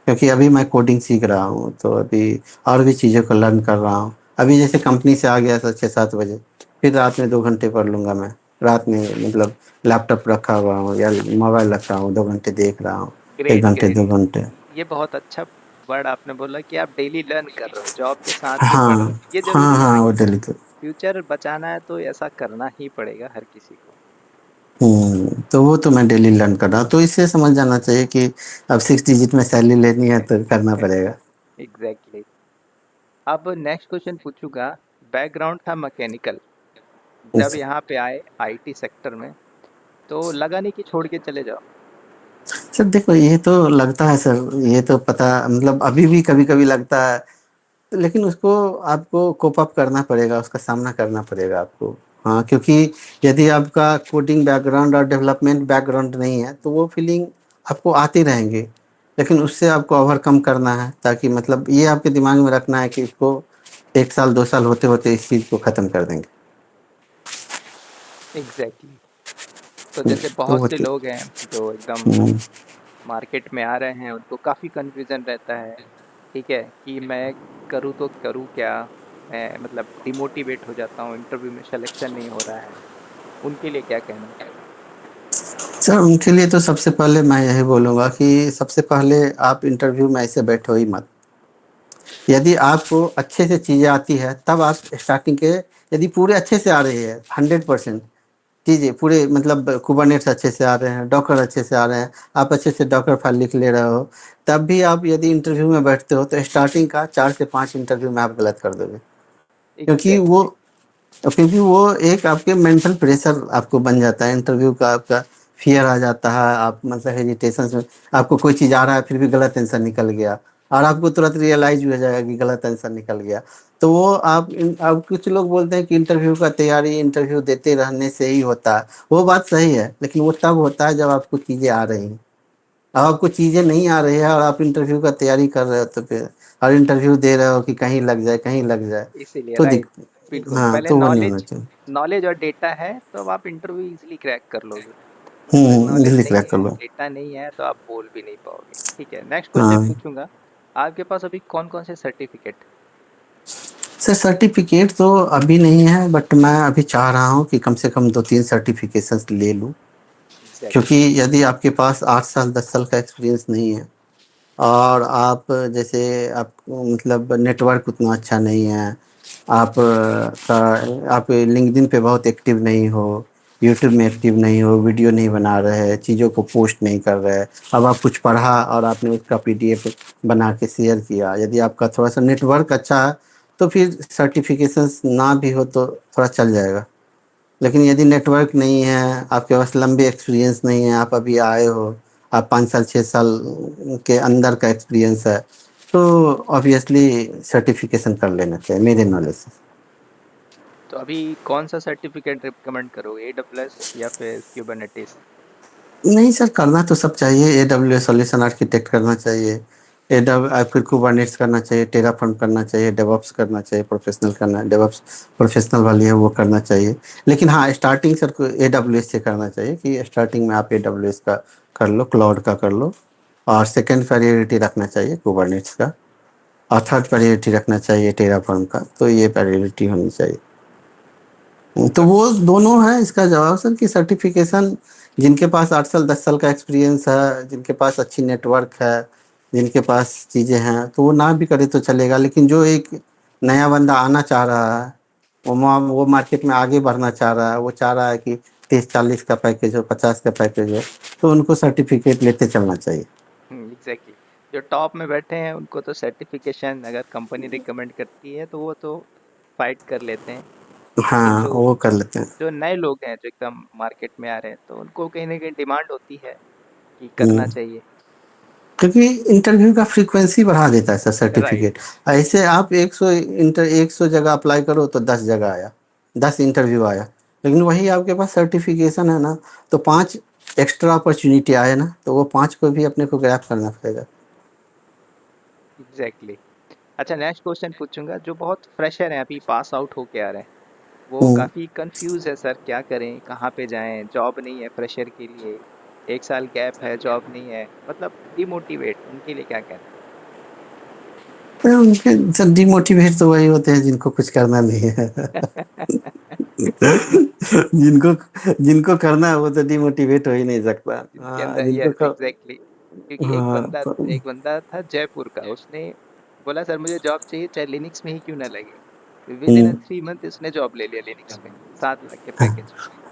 क्योंकि अभी मैं कोडिंग सीख रहा हूँ, तो अभी और भी चीज़ों को लर्न कर रहा हूँ। अभी जैसे कंपनी से आ गया था 6-7 बजे, फिर रात में 2 घंटे पढ़ लूँगा मैं। रात में मतलब लैपटॉप रखा हुआ हूँ या मोबाइल रखा हूँ, 2 घंटे देख रहा हूँ। एक ग्रेट, घंटे दो ग्रेट। घंटे ये बहुत अच्छा वर्ड आपने बोला कि आप डेली लर्न कर रहे हो, जॉब के साथ भी पढ़ रहे हो, हाँ, ये हाँ, जरूरी है हाँ, भाई। वो डेली तो। फ्यूचर बचाना है तो ऐसा करना ही पड़ेगा हर किसी को। तो वो तो मैं डेली लर्न कर रहा हूँ, तो इससे समझ जाना चाहिए कि अब 6 डिजिट में सैलरी लेनी है तो करना पड़ेगा। एग्जैक्टली। अब नेक्स्ट क्वेश्चन पूछूंगा। बैकग्राउंड था मैकेनिकल, जब यहाँ पे आए आईटी सेक्टर में तो लगा नहीं कि छोड़ के चले जाओ? सर देखो, ये तो लगता है सर, ये तो पता मतलब अभी भी कभी कभी लगता है। तो लेकिन उसको आपको कोप अप करना पड़ेगा, उसका सामना करना पड़ेगा आपको। हाँ, क्योंकि यदि आपका कोडिंग बैकग्राउंड और डेवलपमेंट बैकग्राउंड नहीं है, तो वो फीलिंग आपको आती रहेंगे। लेकिन उससे आपको ओवरकम करना है, ताकि मतलब ये आपके दिमाग में रखना है कि इसको 1 साल 2 साल होते होते इस चीज़ को ख़त्म कर देंगे। एग्जैक्टली। तो जैसे तो बहुत वो से लोग हैं जो एकदम हम्म, मार्केट में आ रहे हैं, उनको काफी कंफ्यूजन रहता है, ठीक है, कि मैं करूँ तो करूँ क्या। मैं मतलब डिमोटिवेट हो जाता हूँ, इंटरव्यू में सिलेक्शन नहीं हो रहा है, उनके लिए क्या कहना है? सर उनके लिए तो सबसे पहले मैं यही बोलूँगा कि सबसे पहले आप इंटरव्यू में ऐसे बैठो ही मत। यदि आपको अच्छे से चीज़ें आती है, तब आप स्टार्टिंग के, यदि पूरे अच्छे से आ रही है 100% चीज़ें, पूरे मतलब कुबरनेट्स अच्छे से आ रहे हैं, डॉकर अच्छे से आ रहे हैं, आप अच्छे से डॉकर फाइल लिख ले रहे हो, तब भी आप यदि इंटरव्यू में बैठते हो, तो स्टार्टिंग का 4 से 5 इंटरव्यू में आप गलत कर दोगे। क्योंकि वो एग्जैक्टली। क्योंकि वो एक आपके मेंटल प्रेशर आपको बन जाता है इंटरव्यू का, आपका फियर आ जाता है, आप मतलब हेजिटेशन में, आपको कोई चीज़ आ रहा है फिर भी गलत आंसर निकल गया, और आपको तुरंत रियलाइज हो जाएगा कि गलत आंसर निकल गया। तो वो आप कुछ लोग बोलते हैं कि इंटरव्यू का तैयारी इंटरव्यू देते रहने से ही होता है। वो बात सही है, लेकिन वो तब होता है जब आपको चीज़ें आ रही हैं। अब आपको चीज़ें नहीं आ रही है और आप इंटरव्यू का तैयारी कर रहे हो, तो फिर और इंटरव्यू दे रहे हो कि कहीं लग जाए, कहीं लग जाए, इसीलिए तो राइट। बिल्कुल, हाँ, पहले तो वो नहीं होना नॉलेज, चाहिए। नॉलेज और डेटा है तो अब आप इंटरव्यू इजीली क्रैक कर लोगे। अगर नॉलेज दिल्ली नहीं क्रैक कर है, लो। डेटा नहीं है, तो आप बोल भी नहीं पाओगे। ठीक है, नेक्स्ट क्वेश्चन हाँ पूछूंगा। आपके पास अभी कौन कौन से सर्टिफिकेट? सर, सर्टिफिकेट तो अभी नहीं है, बट मैं अभी चाह रहा हूँ कि कम से कम 2-3 सर्टिफिकेशंस ले लूँ। क्योंकि एग्जैक्टली। यदि आपके पास 8 साल 10 साल का एक्सपीरियंस नहीं है और आप जैसे आप मतलब नेटवर्क उतना अच्छा नहीं है, आप का आप लिंक्डइन पे बहुत एक्टिव नहीं हो, यूट्यूब में एक्टिव नहीं हो, वीडियो नहीं बना रहे, चीज़ों को पोस्ट नहीं कर रहे, अब आप कुछ पढ़ा और आपने उसका पीडीएफ बना के शेयर किया, यदि आपका थोड़ा सा नेटवर्क अच्छा है तो फिर सर्टिफिकेशंस ना भी हो तो थोड़ा चल जाएगा। लेकिन यदि नेटवर्क नहीं है, आपके पास लंबे एक्सपीरियंस नहीं है, आप अभी आए हो, आप 5 साल 6 साल के अंदर का एक्सपीरियंस है, तो ऑब्वियसली सर्टिफिकेशन कर लेना चाहिए मेरे नॉलेज से। तो अभी कौन सा सर्टिफिकेट रिकमेंड करोगे, AWS या फिर क्यूबरनेटिस? नहीं सर, करना तो सब चाहिए। AWS सॉल्यूशन आर्किटेक्ट करना चाहिए, फिर कुबरनेट्स करना चाहिए, टेराफॉर्म करना चाहिए, डेवऑप्स करना चाहिए, प्रोफेशनल करना, डेवऑप्स प्रोफेशनल वाली है वो करना चाहिए। लेकिन हाँ, स्टार्टिंग सर को AWS से करना चाहिए कि स्टार्टिंग में आप AWS का कर लो, क्लाउड का कर लो, और सेकंड प्रायोरिटी रखना चाहिए कुबरनेट्स का, और थर्ड प्रायोरिटी रखना चाहिए टेराफॉर्म का। तो ये प्रायोरिटी होनी चाहिए। तो बट वो दोनों है इसका जवाब सर, कि सर्टिफिकेशन जिनके पास 8 साल 10 साल का एक्सपीरियंस है, जिनके पास अच्छी नेटवर्क है, जिनके पास चीज़ें हैं, तो वो ना भी करे तो चलेगा। लेकिन जो एक नया बंदा आना चाह रहा है, वो मार्केट में आगे बढ़ना चाह रहा है, वो चाह रहा है कि 30 40 का पैकेज हो, 50 का पैकेज हो, तो उनको सर्टिफिकेट लेते चलना चाहिए। एग्जैक्टली, जो टॉप में बैठे हैं उनको तो सर्टिफिकेशन अगर कंपनी रिकमेंड करती है तो वो तो फाइट कर लेते हैं। लेकिन हाँ, जो वो कर लेते हैं। जो नए लोग हैं जो एकदम मार्केट में आ रहे हैं तो उनको कहीं ना कहीं डिमांड होती है कि करना हम्म। चाहिए। क्योंकि इंटरव्यू का फ्रीक्वेंसी बढ़ा देता है सर राइट। सर्टिफिकेट। ऐसे आप 100 जगह अप्लाई करो तो 10 जगह आया, 10 इंटरव्यू आया, लेकिन वही आपके पास सर्टिफिकेशन है ना, तो 5 एक्स्ट्रा अपॉर्चुनिटी आए ना, तो वो 5 को भी अपने को ग्रैब करना पड़ेगा। एग्जैक्टली। अच्छा, नेक्स्ट क्वेश्चन पूछूंगा। जो बहुत फ्रेशर हैं, अभी पास आउट होके आ रहे हैं, वो हम्म। काफी कंफ्यूज है सर, क्या करें, कहाँ पे जाएं, जॉब नहीं है फ्रेशर के लिए, 1 साल गैप है, जॉब नहीं है, मतलब डिमोटिवेट, उनके लिए क्या कहना तो उनके सर डिमोटिवेट तो वही होते हैं जिनको कुछ करना नहीं है। है? जिनको जिनको करना है वो तो डिमोटिवेट हो ही नहीं सकता। जिनके हाँ, अंदर, जिनको यस एग्जैक्टली। क्योंकि एक हाँ बंदा तो एक बंदा था जयपुर का, उसने बोला सर मुझे जॉब चाहिए चाहे लिनक्स में ही क्यों ना लगे, विद इन हम्म। 3 मंथ उसने जॉब ले लिया लिनक्स में, 7 लाख के पैकेज में।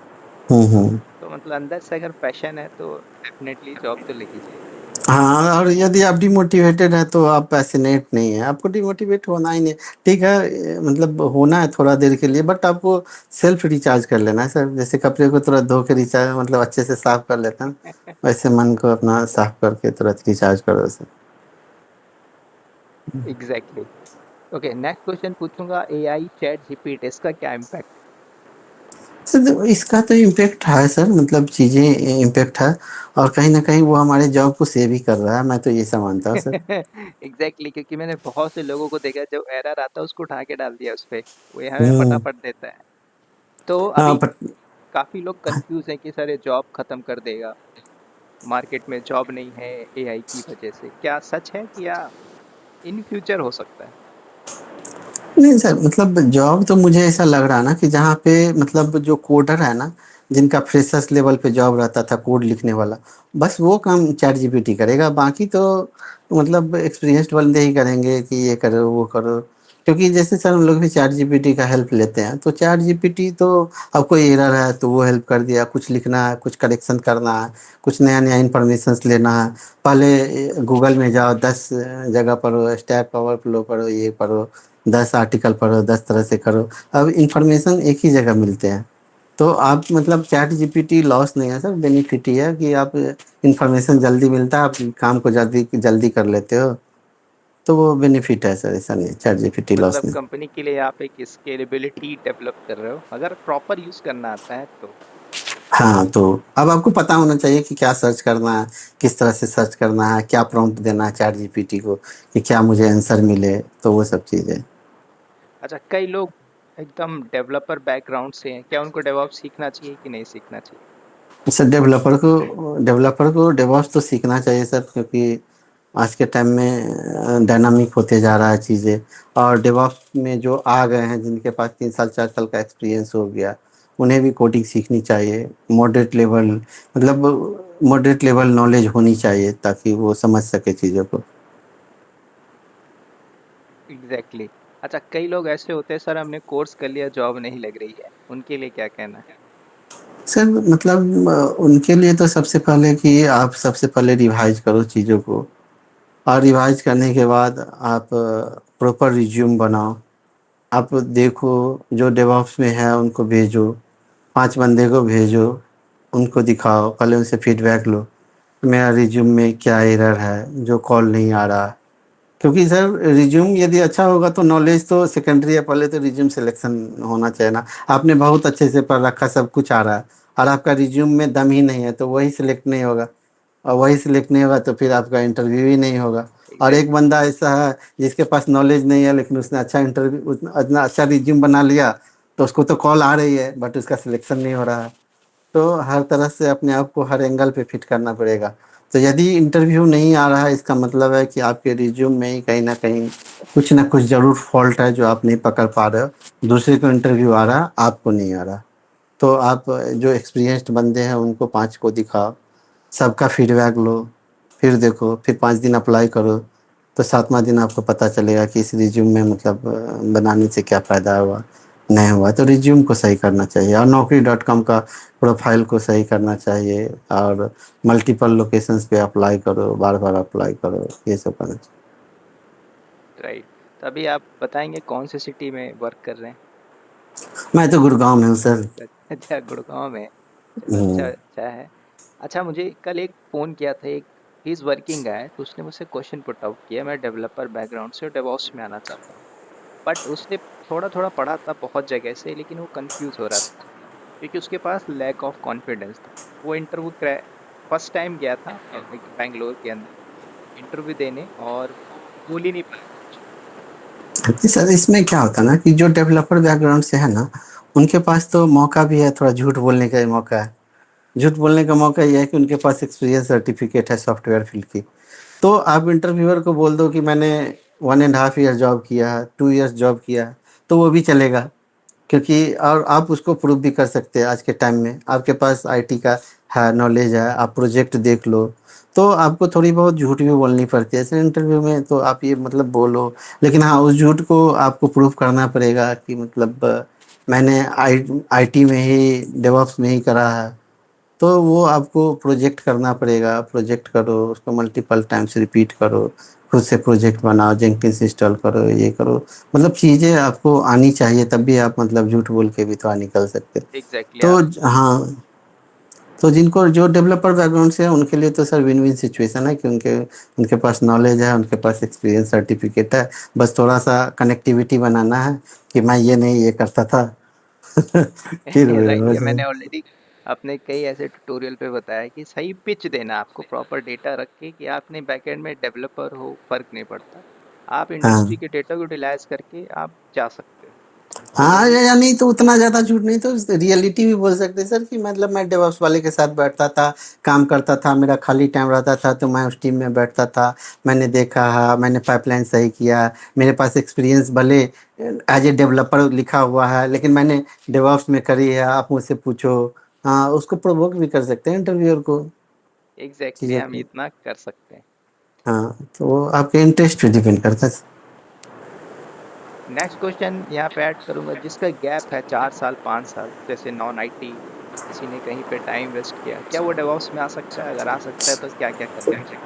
हम्म। तो मतलब अंदर से अगर पैशन है तो डेफिनेटली जॉब तो लगी जाएगी। हाँ, और यदि आप डिमोटिवेटेड हैं तो आप पैशनेट नहीं है, आपको डिमोटिवेट होना ही नहीं। ठीक है, मतलब होना है थोड़ा देर के लिए, बट आपको सेल्फ रिचार्ज कर लेना है सर। जैसे कपड़े को तुरंत धो के रिचार्ज मतलब अच्छे से साफ कर लेते हैं, वैसे मन को अपना साफ करके तुरंत रिचार्ज करो sir. Exactly. Okay, next question पूछूंगा। एआई चैट जीपीटी, इसका क्या इम्पैक्ट सर देखो, इसका तो इम्पेक्ट है सर, मतलब चीज़ें इम्पेक्ट है, और कहीं ना कहीं वो हमारे जॉब को सेव ही कर रहा है, मैं तो ये सब मानता हूँ सर। है? एग्जैक्टली, क्योंकि मैंने बहुत से लोगों को देखा, जब एरर आता है उसको उठा के डाल दिया उस पे, वो हमें हम्म। फटाफट देता है। तो हाँ अभी बट काफी लोग कंफ्यूज हैं कि सर ये जॉब खत्म कर देगा, मार्केट में जॉब नहीं है एआई की वजह से, क्या सच है कि या इन फ्यूचर हो सकता है? नहीं सर, मतलब जॉब तो मुझे ऐसा लग रहा है ना कि जहाँ पे मतलब जो कोडर है ना, जिनका फ्रेशर्स लेवल पे जॉब रहता था कोड लिखने वाला, बस वो काम चैट जीपीटी करेगा। बाकी तो मतलब एक्सपीरियंस्ड बंदे ही करेंगे कि ये करो वो करो। क्योंकि जैसे सर हम लोग भी चैट जीपीटी का हेल्प लेते हैं, तो चैट जीपीटी तो अब कोई एरर है तो वो हेल्प कर दिया, कुछ लिखना है, कुछ करेक्शन करना है, कुछ नया नया इन्फॉर्मेशन लेना है। पहले गूगल में जाओ, 10 जगह पढ़ो, स्टैक ओवरफ्लो पढ़ो, ये पढ़ो, 10 आर्टिकल पढ़ो, 10 तरह से करो। अब इंफॉर्मेशन एक ही जगह मिलते हैं। तो आप मतलब चैट जीपीटी लॉस नहीं है सर, बेनिफिट ही है कि आप इंफॉर्मेशन जल्दी मिलता है, आप काम को जल्दी जल्दी कर लेते हो। तो वो बेनिफिट है सर, ऐसा नहीं है, चैट जीपीटी लॉस मतलब नहीं। कंपनी के लिए आप एक स्केलेबिलिटी डेवलप कर रहे हो, अगर प्रॉपर यूज करना आता है तो। हाँ, तो अब आपको पता होना चाहिए कि क्या सर्च करना है, किस तरह से सर्च करना है, क्या प्रॉम्प्ट देना है चैट जीपीटी को कि क्या मुझे आंसर मिले, तो वो सब चीज़ें। अच्छा, कई लोग एकदम डेवलपर बैकग्राउंड से हैं, क्या उनको डेवऑप्स सीखना चाहिए कि नहीं सीखना चाहिए? सर डेवलपर को डेवॉप्स तो सीखना चाहिए सर, क्योंकि आज के टाइम में डायनामिक होते जा रहा है चीज़ें। और डेवॉप्स में जो आ गए हैं जिनके पास 3 साल 4 साल का एक्सपीरियंस हो गया, उन्हें भी कोडिंग सीखनी चाहिए। मॉडरेट लेवल मतलब मॉडरेट लेवल नॉलेज होनी चाहिए ताकि वो समझ सके चीज़ों को। Exactly exactly. अच्छा, कई लोग ऐसे होते हैं, सर हमने कोर्स कर लिया, जॉब नहीं लग रही है, उनके लिए क्या कहना है? सर मतलब उनके लिए तो सबसे पहले कि आप सबसे पहले रिवाइज करो चीज़ों को, और रिवाइज करने के बाद आप प्रॉपर रिज्यूम बनाओ। आप देखो जो डेवऑप्स में है उनको भेजो, 5 बंदे को भेजो, उनको दिखाओ, पहले उनसे फीडबैक लो, मेरा रिज्यूम में क्या एरर है जो कॉल नहीं आ रहा। क्योंकि सर रिज्यूम यदि अच्छा होगा तो नॉलेज तो सेकेंडरी है, पहले तो रिज्यूम सिलेक्शन होना चाहिए ना। आपने बहुत अच्छे से पढ़ रखा, सब कुछ आ रहा है, और आपका रिज्यूम में दम ही नहीं है, तो वही सिलेक्ट नहीं होगा, और वही सिलेक्ट नहीं होगा तो फिर आपका इंटरव्यू ही नहीं होगा। और एक एग्जैक्टली बंदा ऐसा है जिसके पास नॉलेज नहीं है लेकिन उसने अच्छा इंटरव्यू, उतना अच्छा रिज्यूम बना लिया, तो उसको तो कॉल आ रही है बट उसका सिलेक्शन नहीं हो रहा है। तो हर तरह से अपने आप को हर एंगल पे फिट करना पड़ेगा। तो यदि इंटरव्यू नहीं आ रहा है, इसका मतलब है कि आपके रिज्यूम में ही कहीं ना कहीं कुछ ना कुछ ज़रूर फॉल्ट है जो आप नहीं पकड़ पा रहे हो। दूसरे को इंटरव्यू आ रहा, आपको नहीं आ रहा। तो आप जो एक्सपीरियंस्ड बंदे हैं उनको 5 को दिखाओ, सबका फीडबैक लो, फिर देखो, फिर 5 दिन अप्लाई करो, तो 7वां दिन आपको पता चलेगा कि इस रिज्यूम में मतलब बनाने से क्या फ़ायदा हुआ, नहीं हुआ। तो रिज्यूम को सही करना चाहिए, और naukri.com का प्रोफाइल को सही करना चाहिए, और मल्टीपल लोकेशंस पे अप्लाई करो, बार बार अप्लाई करो, ये सब करना चाहिए। राइट। तो अभी आप बताएंगे कौन सी सिटी में वर्क कर रहे हैं? मैं तो गुड़गांव में हूँ सर। अच्छा, गुड़गांव में। चलो, अच्छा हम्म। अच्छा है। अच्छा, मुझे कल एक फ़ोन किया था, एक ही इज़ वर्किंग गाय, तो उसने मुझसे क्वेश्चन पुट आउट किया, मैं डेवलपर बैकग्राउंड से और डेवऑप्स में आना चाहता हूँ। बट उसने थोड़ा थोड़ा पढ़ा था बहुत जगह से, लेकिन वो कंफ्यूज हो रहा था क्योंकि उसके पास लैक ऑफ कॉन्फिडेंस था। वो इंटरव्यू क्रैक फर्स्ट टाइम गया था बैंगलोर के अंदर इंटरव्यू देने, और बोल ही नहीं पाया कुछ। जी सर, इसमें क्या होता है ना कि जो डेवलपर बैकग्राउंड से है ना, उनके पास तो मौका भी है, थोड़ा झूठ बोलने का ही मौका है। झूठ बोलने का मौका ये है कि उनके पास एक्सपीरियंस सर्टिफिकेट है सॉफ्टवेयर फील्ड की। तो आप इंटरव्यूअर को बोल दो कि मैंने 1.5 ईयर जॉब किया है, 2 ईयर्स जॉब किया है, तो वो भी चलेगा। क्योंकि और आप उसको प्रूव भी कर सकते हैं, आज के टाइम में आपके पास आईटी का है नॉलेज है, आप प्रोजेक्ट देख लो। तो आपको थोड़ी बहुत झूठ भी बोलनी पड़ती है ऐसे इंटरव्यू में, तो आप ये मतलब बोलो। लेकिन हाँ, उस झूठ को आपको प्रूव करना पड़ेगा कि मतलब मैंने आईटी में ही डेवऑप्स में ही करा है। तो वो आपको प्रोजेक्ट करना पड़ेगा, प्रोजेक्ट करो, उसको मल्टीपल टाइम्स रिपीट करो, खुद से प्रोजेक्ट बनाओ, जेंकिन्स इंस्टॉल करो, ये करो। मतलब चीज़ें आपको आनी चाहिए, तब भी आप मतलब झूठ बोल के भी तो निकल सकते। एग्जैक्टली तो आप। हाँ, तो जिनको जो डेवलपर बैकग्राउंड से है उनके लिए तो सर विन विन सिचुएशन है कि उनके उनके पास नॉलेज है, उनके पास एक्सपीरियंस सर्टिफिकेट है। बस थोड़ा सा कनेक्टिविटी बनाना है कि मैं ये नहीं ये करता था। फिर राइट, हो ये मैंने जाए। ऑलरेडी अपने कई ऐसे ट्यूटोरियल पे बताया कि सही पिच देना, आपको प्रॉपर डेटा रख के कि आपने बैकएंड में डेवलपर हो, फर्क नहीं पड़ता। आप इंडस्ट्री हाँ के डेटा को यूटिलाइज करके आप जा सकते हो। तो हाँ, यही। या नहीं तो उतना ज़्यादा झूठ नहीं तो रियलिटी भी बोल सकते सर कि मतलब मैं डेवॉप्स वाले के साथ बैठता था, काम करता था, मेरा खाली टाइम रहता था तो मैं उस टीम में बैठता था। मैंने देखा है, मैंने पाइपलाइन सही किया, मेरे पास एक्सपीरियंस भले एज ए डेवलपर लिखा हुआ है लेकिन मैंने डेवॉप्स में करी है, आप मुझसे पूछो। हाँ, उसको प्रोवोक भी कर सकते हैं इंटरव्यूअर को, एग्जैक्टली, चीज़ों हम को। इतना कर सकते हैं। हाँ, तो वो आपके इंटरेस्ट पे डिपेंड करता है। नेक्स्ट क्वेश्चन यहाँ पे ऐड करूंगा, जिसका गैप है 4 साल 5 साल, जैसे नॉन आईटी, किसी ने कहीं पे टाइम वेस्ट किया, क्या वो डेवऑप्स में आ सकता है? अगर आ सकता है तो क्या क्या करना चाहिए?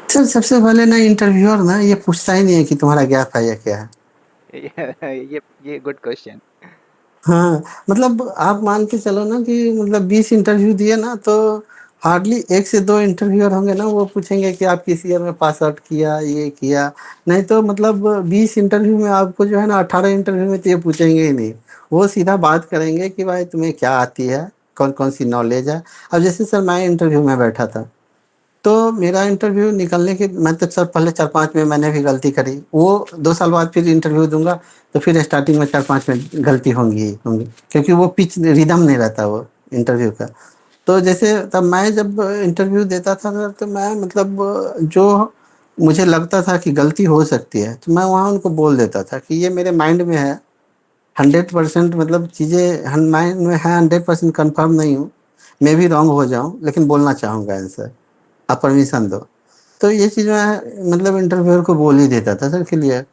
सर सबसे पहले ना इंटरव्यूअर ना ये पूछता ही नहीं है कि तुम्हारा गैप है या क्या है। ये गुड क्वेश्चन। हाँ, मतलब आप मान के चलो ना कि मतलब 20 इंटरव्यू दिए ना, तो हार्डली 1 से 2 इंटरव्यूअर होंगे ना, वो पूछेंगे कि आप किस ईयर में पास आउट किया, ये किया। नहीं तो मतलब 20 इंटरव्यू में आपको जो है ना 18 इंटरव्यू में तो ये पूछेंगे ही नहीं। वो सीधा बात करेंगे कि भाई तुम्हें क्या आती है, कौन कौन सी नॉलेज है। अब जैसे सर मैं इंटरव्यू में बैठा था, तो मेरा इंटरव्यू निकलने के मैं तो सर पहले 4-5 में मैंने भी गलती करी, वो 2 साल बाद फिर इंटरव्यू दूंगा तो फिर स्टार्टिंग में 4-5 में गलती होंगी ही होंगी, क्योंकि वो पिच रिदम नहीं रहता वो इंटरव्यू का। तो जैसे तब मैं जब इंटरव्यू देता था ना, तो मैं मतलब जो मुझे लगता था कि गलती हो सकती है तो मैं वहाँ उनको बोल देता था कि ये मेरे माइंड में है, 100% मतलब चीज़ें माइंड में है, 100% कंफर्म नहीं हूँ, मैं भी रॉन्ग हो जाऊँ, लेकिन बोलना चाहूँगा आंसर, आप परमिशन दो। तो ये चीज़ मैं मतलब इंटरव्यूअर को बोल ही देता था सर क्लियर।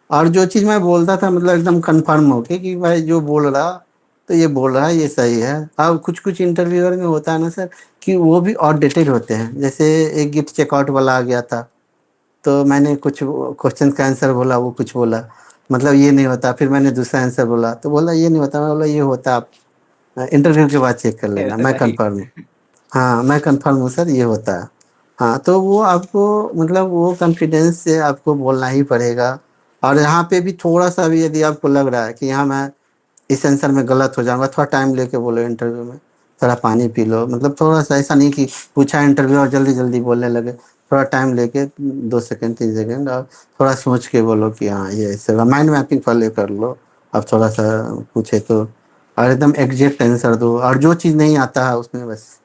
और जो चीज़ मैं बोलता था मतलब एकदम कंफर्म होके कि भाई जो बोल रहा, तो ये बोल रहा है ये सही है। अब कुछ कुछ इंटरव्यूअर में होता है ना सर, कि वो भी आउटडेटेड होते हैं। जैसे एक गिफ्ट चेकआउट वाला आ गया था, तो मैंने कुछ क्वेश्चन का आंसर बोला, वो कुछ बोला मतलब ये नहीं होता, फिर मैंने दूसरा आंसर बोला तो बोला ये नहीं होता, मैं बोला ये होता, आप इंटरव्यू के बाद चेक कर लेना, मैं राइट। कंफर्म हूँ। हाँ मैं कंफर्म हूँ सर, ये होता है। हाँ तो वो आपको मतलब वो कॉन्फिडेंस से आपको बोलना ही पड़ेगा। और यहाँ पे भी थोड़ा सा भी यदि आपको लग रहा है कि यहाँ मैं इस आंसर में गलत हो जाऊंगा, थोड़ा टाइम लेके बोलो इंटरव्यू में, थोड़ा पानी पी लो, मतलब थोड़ा सा ऐसा नहीं कि पूछा इंटरव्यू और जल्दी जल्दी बोलने लगे, थोड़ा टाइम लेके 2 सेकंड 3 सेकंड और थोड़ा सोच के बोलो कि हाँ ये ऐसे, माइंड मैपिंग पहले कर लो। अब थोड़ा सा पूछे तो, और एकदम एग्जैक्ट आंसर दो, और जो चीज़ नहीं आता है उसमें बस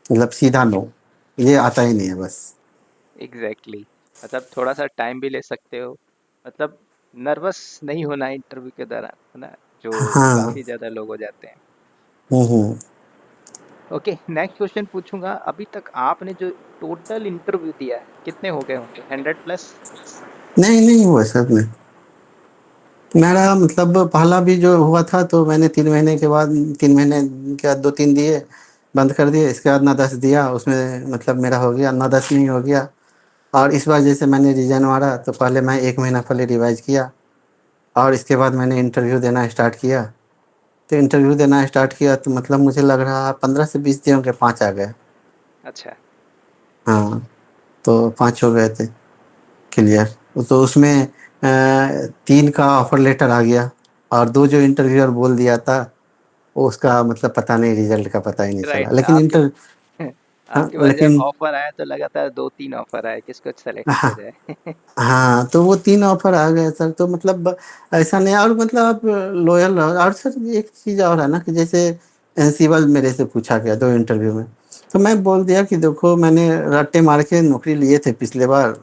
मतलब सीधा नो, ये आता ही नहीं है बस। Exactly exactly. मतलब थोड़ा सा टाइम भी ले सकते हो, मतलब नर्वस नहीं होना इंटरव्यू के दौरान, है ना, जो हाँ। काफी ज्यादा लोग हो जाते हैं। हम्म। ओके, नेक्स्ट क्वेश्चन पूछूंगा। अभी तक आपने जो टोटल इंटरव्यू दिया है कितने हो गए होंगे, 100+? नहीं नहीं हुआ सर नहीं, मेरा मतलब पहला भी जो हुआ था तो मैंने 3 महीने के बाद, 3 महीने के बाद 2 3 दिए, बंद कर दिए। इसके बाद ना 10 दिया, उसमें मतलब मेरा हो गया ना 10 नहीं हो गया। और इस बार जैसे मैंने रिजाइन मारा तो पहले मैं 1 महीना पहले रिवाइज किया, और इसके बाद मैंने इंटरव्यू देना स्टार्ट किया। तो इंटरव्यू देना स्टार्ट किया तो मतलब मुझे लग रहा 15 से 20 दिनों के 5 आ गए। अच्छा। हाँ तो 5 हो गए थे क्लियर। तो उसमें 3 का ऑफर लेटर आ गया, और 2 जो इंटरव्यूअर बोल दिया था वो उसका मतलब पता नहीं, रिजल्ट का पता ही नहीं चला, राइट। लेकिन आपके इंटर हाँ आपके पास जब लेकिन ऑफर आया तो लगातार 2-3 ऑफर आए, किसको सेलेक्ट किया हाँ, जाए। हाँ तो वो 3 ऑफर आ गए सर, तो मतलब ऐसा नहीं, और मतलब आप लॉयल रहो। और सर एक चीज़ और है ना कि जैसे एनसीबल मेरे से पूछा गया 2 इंटरव्यू में, तो मैं बोल दिया कि देखो मैंने रट्टे मार के नौकरी लिए थे पिछले बार,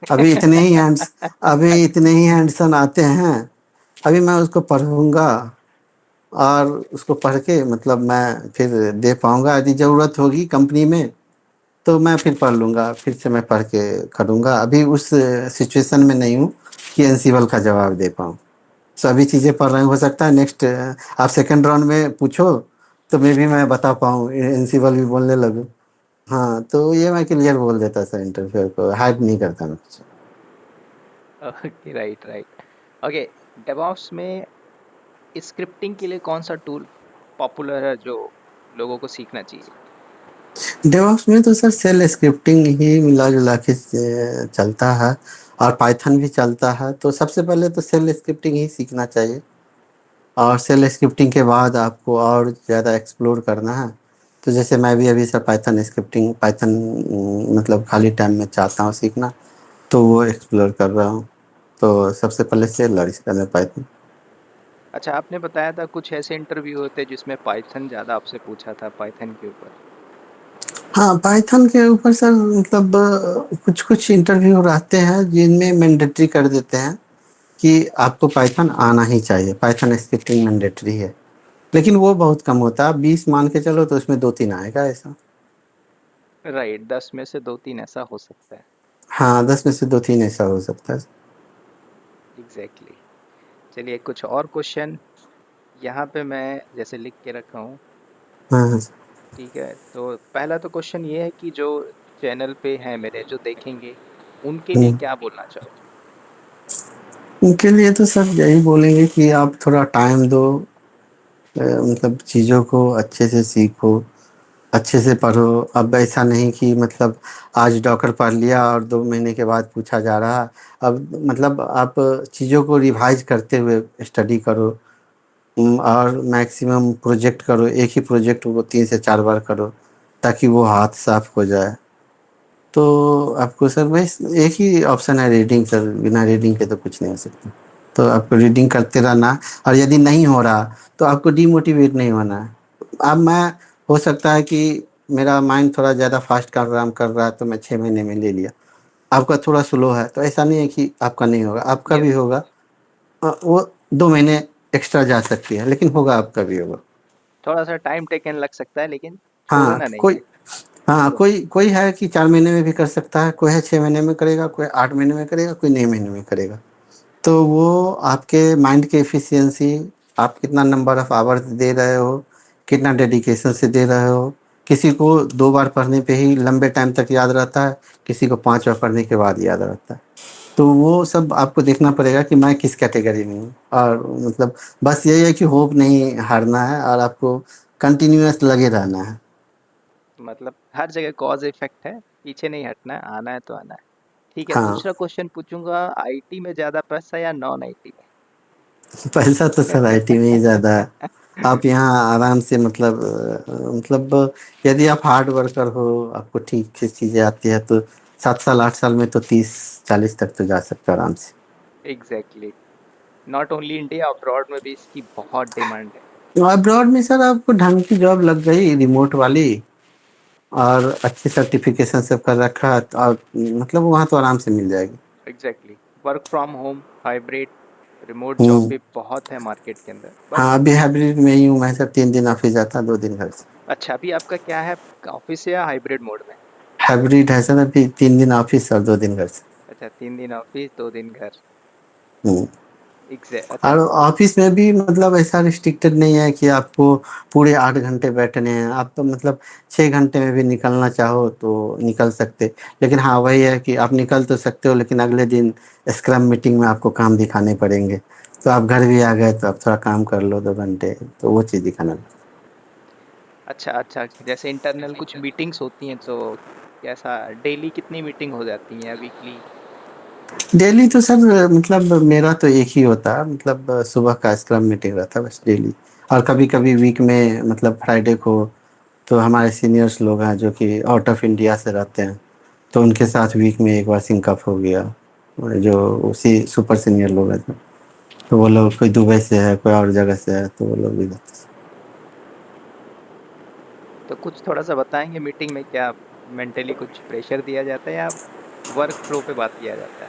अभी इतने ही हैंड्स अभी इतने ही हैंडसन आते हैं, अभी मैं उसको पढ़ूंगा, और उसको पढ़ के मतलब मैं फिर दे पाऊंगा, यदि ज़रूरत होगी कंपनी में तो मैं फिर पढ़ लूंगा, फिर से मैं पढ़ के करूंगा। अभी उस सिचुएशन में नहीं हूँ कि एनसीबल का जवाब दे पाऊँ। सभी चीज़ें पढ़ रहे हैं, हो सकता है नेक्स्ट आप सेकंड राउंड में पूछो तो मे भी मैं बता पाऊँ, एनसीबल भी बोलने लगूँ। हाँ तो ये मैं क्लियर बोल देता सर, इंटरव्यू को हाइड नहीं करता मैं कुछ। Okay, right right. Okay, DevOps में स्क्रिप्टिंग के लिए कौन सा टूल पॉपुलर है जो लोगों को सीखना चाहिए? डेवऑप्स में तो सर सेल स्क्रिप्टिंग ही मिला जुला के चलता है, और पाइथन भी चलता है। तो सबसे पहले तो सेल स्क्रिप्टिंग ही सीखना चाहिए, और सेल स्क्रिप्टिंग के बाद आपको और ज़्यादा एक्सप्लोर करना है। तो जैसे मैं भी अभी सर पाइथन स्क्रिप्टिंग, पाइथन मतलब खाली टाइम में चाहता हूँ सीखना, तो वो एक्सप्लोर कर रहा हूँ। तो सबसे पहले सेल और इसके बाद पाइथन। अच्छा, आपने बताया था कुछ ऐसे इंटरव्यू होते हैं जिसमें पाइथन ज्यादा आपसे पूछा था, पाइथन के ऊपर। हाँ पाइथन के ऊपर सर मतलब कुछ कुछ इंटरव्यू रहते हैं जिनमें मैंडेटरी कर देते हैं कि आपको पाइथन आना ही चाहिए, पाइथन स्क्रिप्टिंग मैंडेटरी है। लेकिन वो बहुत कम होता है, 20 मान के चलो तो उसमें 2 3 आएगा ऐसा। राइट, 10 में से 2-3 ऐसा हो सकता है। हाँ 10 में से 2 3 ऐसा हो सकता है। Exactly exactly. चलिए, कुछ और क्वेश्चन यहाँ पे मैं जैसे लिख के रखा हूँ। हाँ हाँ। ठीक है, तो पहला तो क्वेश्चन ये है कि जो चैनल पे है मेरे, जो देखेंगे, उनके लिए हम्म। क्या बोलना चाहोगे? उनके लिए तो सर यही बोलेंगे कि आप थोड़ा टाइम दो, मतलब चीज़ों को अच्छे से सीखो, अच्छे से पढ़ो। अब ऐसा नहीं कि मतलब आज डॉक्टर पढ़ लिया और 2 महीने के बाद पूछा जा रहा। अब मतलब आप चीज़ों को रिवाइज करते हुए स्टडी करो। और मैक्सिमम प्रोजेक्ट करो, एक ही प्रोजेक्ट को 3 से 4 बार करो, ताकि वो हाथ साफ हो जाए। तो आपको सर बस एक ही ऑप्शन है, रीडिंग सर, बिना रीडिंग के तो कुछ नहीं हो सकता। तो आपको रीडिंग करते रहना। और यदि नहीं हो रहा तो आपको डीमोटिवेट नहीं होना है। अब मैं, हो सकता है कि मेरा माइंड थोड़ा ज़्यादा फास्ट काम कर रहा है तो मैं 6 महीने में ले लिया, आपका थोड़ा स्लो है तो ऐसा नहीं है कि आपका नहीं होगा, आपका भी यस। होगा। वो 2 महीने एक्स्ट्रा जा सकती है, लेकिन होगा, आपका भी होगा। थोड़ा सा टाइम टेकन लग सकता है, लेकिन हाँ छोड़ना नहीं कोई, है। हाँ तो कोई कोई है कि 4 महीने में भी कर सकता है, कोई है 6 महीने में करेगा, कोई 8 महीने में करेगा, कोई 9 महीने में करेगा। तो वो आपके माइंड की एफिशिएंसी, आप कितना नंबर ऑफ आवर्स दे रहे हो, कितना डेडिकेशन से दे रहे हो। किसी को 2 बार पढ़ने पे ही लंबे टाइम तक याद रहता है, किसी को 5 बार पढ़ने के बाद याद रहता है। तो वो सब आपको देखना पड़ेगा कि मैं किस कैटेगरी में हूँ। और मतलब बस यही है कि होप नहीं हारना है, और आपको कंटिन्यूअस लगे रहना है। मतलब हर जगह कॉज इफेक्ट है, पीछे नहीं हटना है, आना है तो आना है। ठीक है, हाँ, दूसरा क्वेश्चन पूछूंगा, आईटी में ज्यादा पैसा या नॉन आईटी पैसा तो में? सर आईटी में ही ज़्यादा है। आप यहाँ आराम से मतलब मतलब यदि आप हार्ड वर्कर हो, आपको ठीक से चीज़ें आती है, तो 7 साल 8 साल में तो 30 40 तक तो जा सकते हो आराम से। Exactly. Not only India, abroad में भी इसकी बहुत डिमांड है। अब्रॉड में सर आपको ढंग की जॉब लग गई रिमोट वाली, और अच्छी सर्टिफिकेशन सब कर रखा है, तो आप मतलब वहाँ तो आराम से मिल जाएगी। Exactly. Work from home, hybrid, remote job hmm. भी बहुत है मार्केट के अंदर, हाँ, बस। अभी हाइब्रिड में ही हूँ मैं सर, 3 दिन ऑफिस जाता, 2 दिन घर से। अच्छा, अभी आपका क्या है, ऑफिस या हाइब्रिड मोड में? हाइब्रिड है सर, अभी 3 दिन ऑफिस और 2 दिन घर से। अच्छा, 3 दिन ऑफिस 2 दिन घर। हम्म। अच्छा। और ऑफिस में भी मतलब ऐसा रिस्ट्रिक्टेड नहीं है कि आपको पूरे 8 घंटे बैठने हैं, आप तो मतलब 6 घंटे में भी निकलना चाहो तो निकल सकते। लेकिन हाँ वही है कि आप निकल तो सकते हो, लेकिन अगले दिन स्क्रम मीटिंग में आपको काम दिखाने पड़ेंगे। तो आप घर भी आ गए तो आप थोड़ा काम कर लो 2 घंटे, तो वो चीज़ दिखाना। अच्छा अच्छा, जैसे इंटरनल कुछ मीटिंग्स होती हैं तो कैसा, डेली कितनी मीटिंग हो जाती हैं, वीकली? डेली तो सर मतलब मेरा तो एक ही होता है, मतलब सुबह का स्क्रम मीटिंग रहता है बस डेली। और कभी कभी वीक में मतलब फ्राइडे को, तो हमारे सीनियर्स लोग हैं जो कि आउट ऑफ इंडिया से रहते हैं, तो उनके साथ वीक में एक बार सिंकअप हो गया। जो उसी सुपर सीनियर लोग हैं, तो वो लोग कोई दुबई से है, कोई और जगह से है, तो वो लोग भी रहते हैं। तो कुछ थोड़ा सा बताएंगे, मीटिंग में क्या मेंटली कुछ प्रेशर दिया जाता है या वर्क फ्लो पे बात किया जाता है?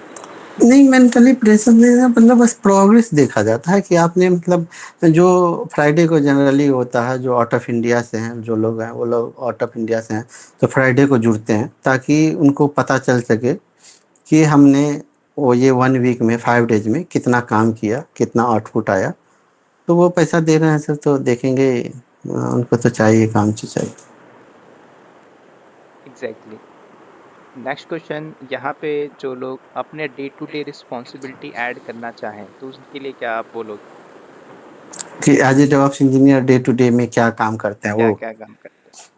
नहीं, मेंटली प्रेशर नहीं है, मतलब बस प्रोग्रेस देखा जाता है कि आपने मतलब जो फ्राइडे को जनरली होता है, जो आउट ऑफ इंडिया से हैं जो लोग हैं, वो लोग आउट ऑफ इंडिया से हैं, तो फ्राइडे को जुड़ते हैं ताकि उनको पता चल सके कि हमने वो ये 1 वीक में 5 डेज में कितना काम किया, कितना आउटपुट आया। तो वो पैसा दे रहे हैं सर, तो देखेंगे। उनको तो चाहिए, काम तो चाहिए। एग्जैक्टली। नेक्स्ट क्वेश्चन, यहाँ पे जो लोग अपने day to day responsibility add करना चाहें तो उसके लिए क्या आप बोलोगे? कि as a DevOps engineer day to day में क्या काम करते हैं क्या वो। क्या काम करते हैं?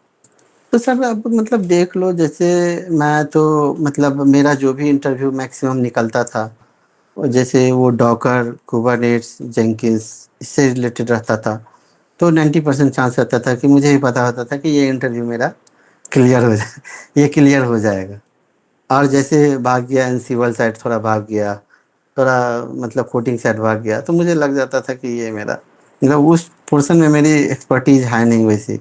तो सर अब मतलब देख लो, जैसे मैं तो मतलब मेरा जो भी इंटरव्यू मैक्सिमम निकलता था, और जैसे वो डॉकर, कुबरनेट्स, जेंकिंस, इससे रिलेटेड रहता था, तो 90% चांस रहता था कि मुझे ही पता होता था कि ये इंटरव्यू मेरा क्लियर हो जाए ये क्लियर हो जाएगा। और जैसे भाग गया एनसीवल साइड, थोड़ा भाग गया, थोड़ा मतलब कोडिंग साइड भाग गया, तो मुझे लग जाता था कि ये मेरा मतलब उस पोर्शन में मेरी एक्सपर्टीज है नहीं वैसी,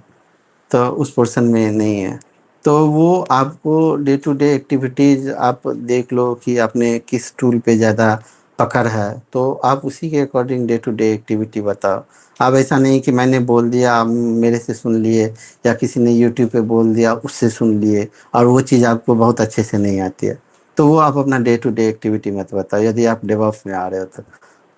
तो उस पोर्शन में नहीं है। तो वो आपको डे टू डे एक्टिविटीज आप देख लो कि आपने किस टूल पे ज़्यादा पकड़ है, तो आप उसी के according day to day activity बताओ। आप ऐसा नहीं कि मैंने बोल दिया आप मेरे से सुन लिए, या किसी ने यूट्यूब पे बोल दिया उससे सुन लिए, और वो चीज़ आपको बहुत अच्छे से नहीं आती है, तो वो आप अपना डे टू डे एक्टिविटी मत बताओ यदि आप डेवऑप्स में आ रहे हो तो।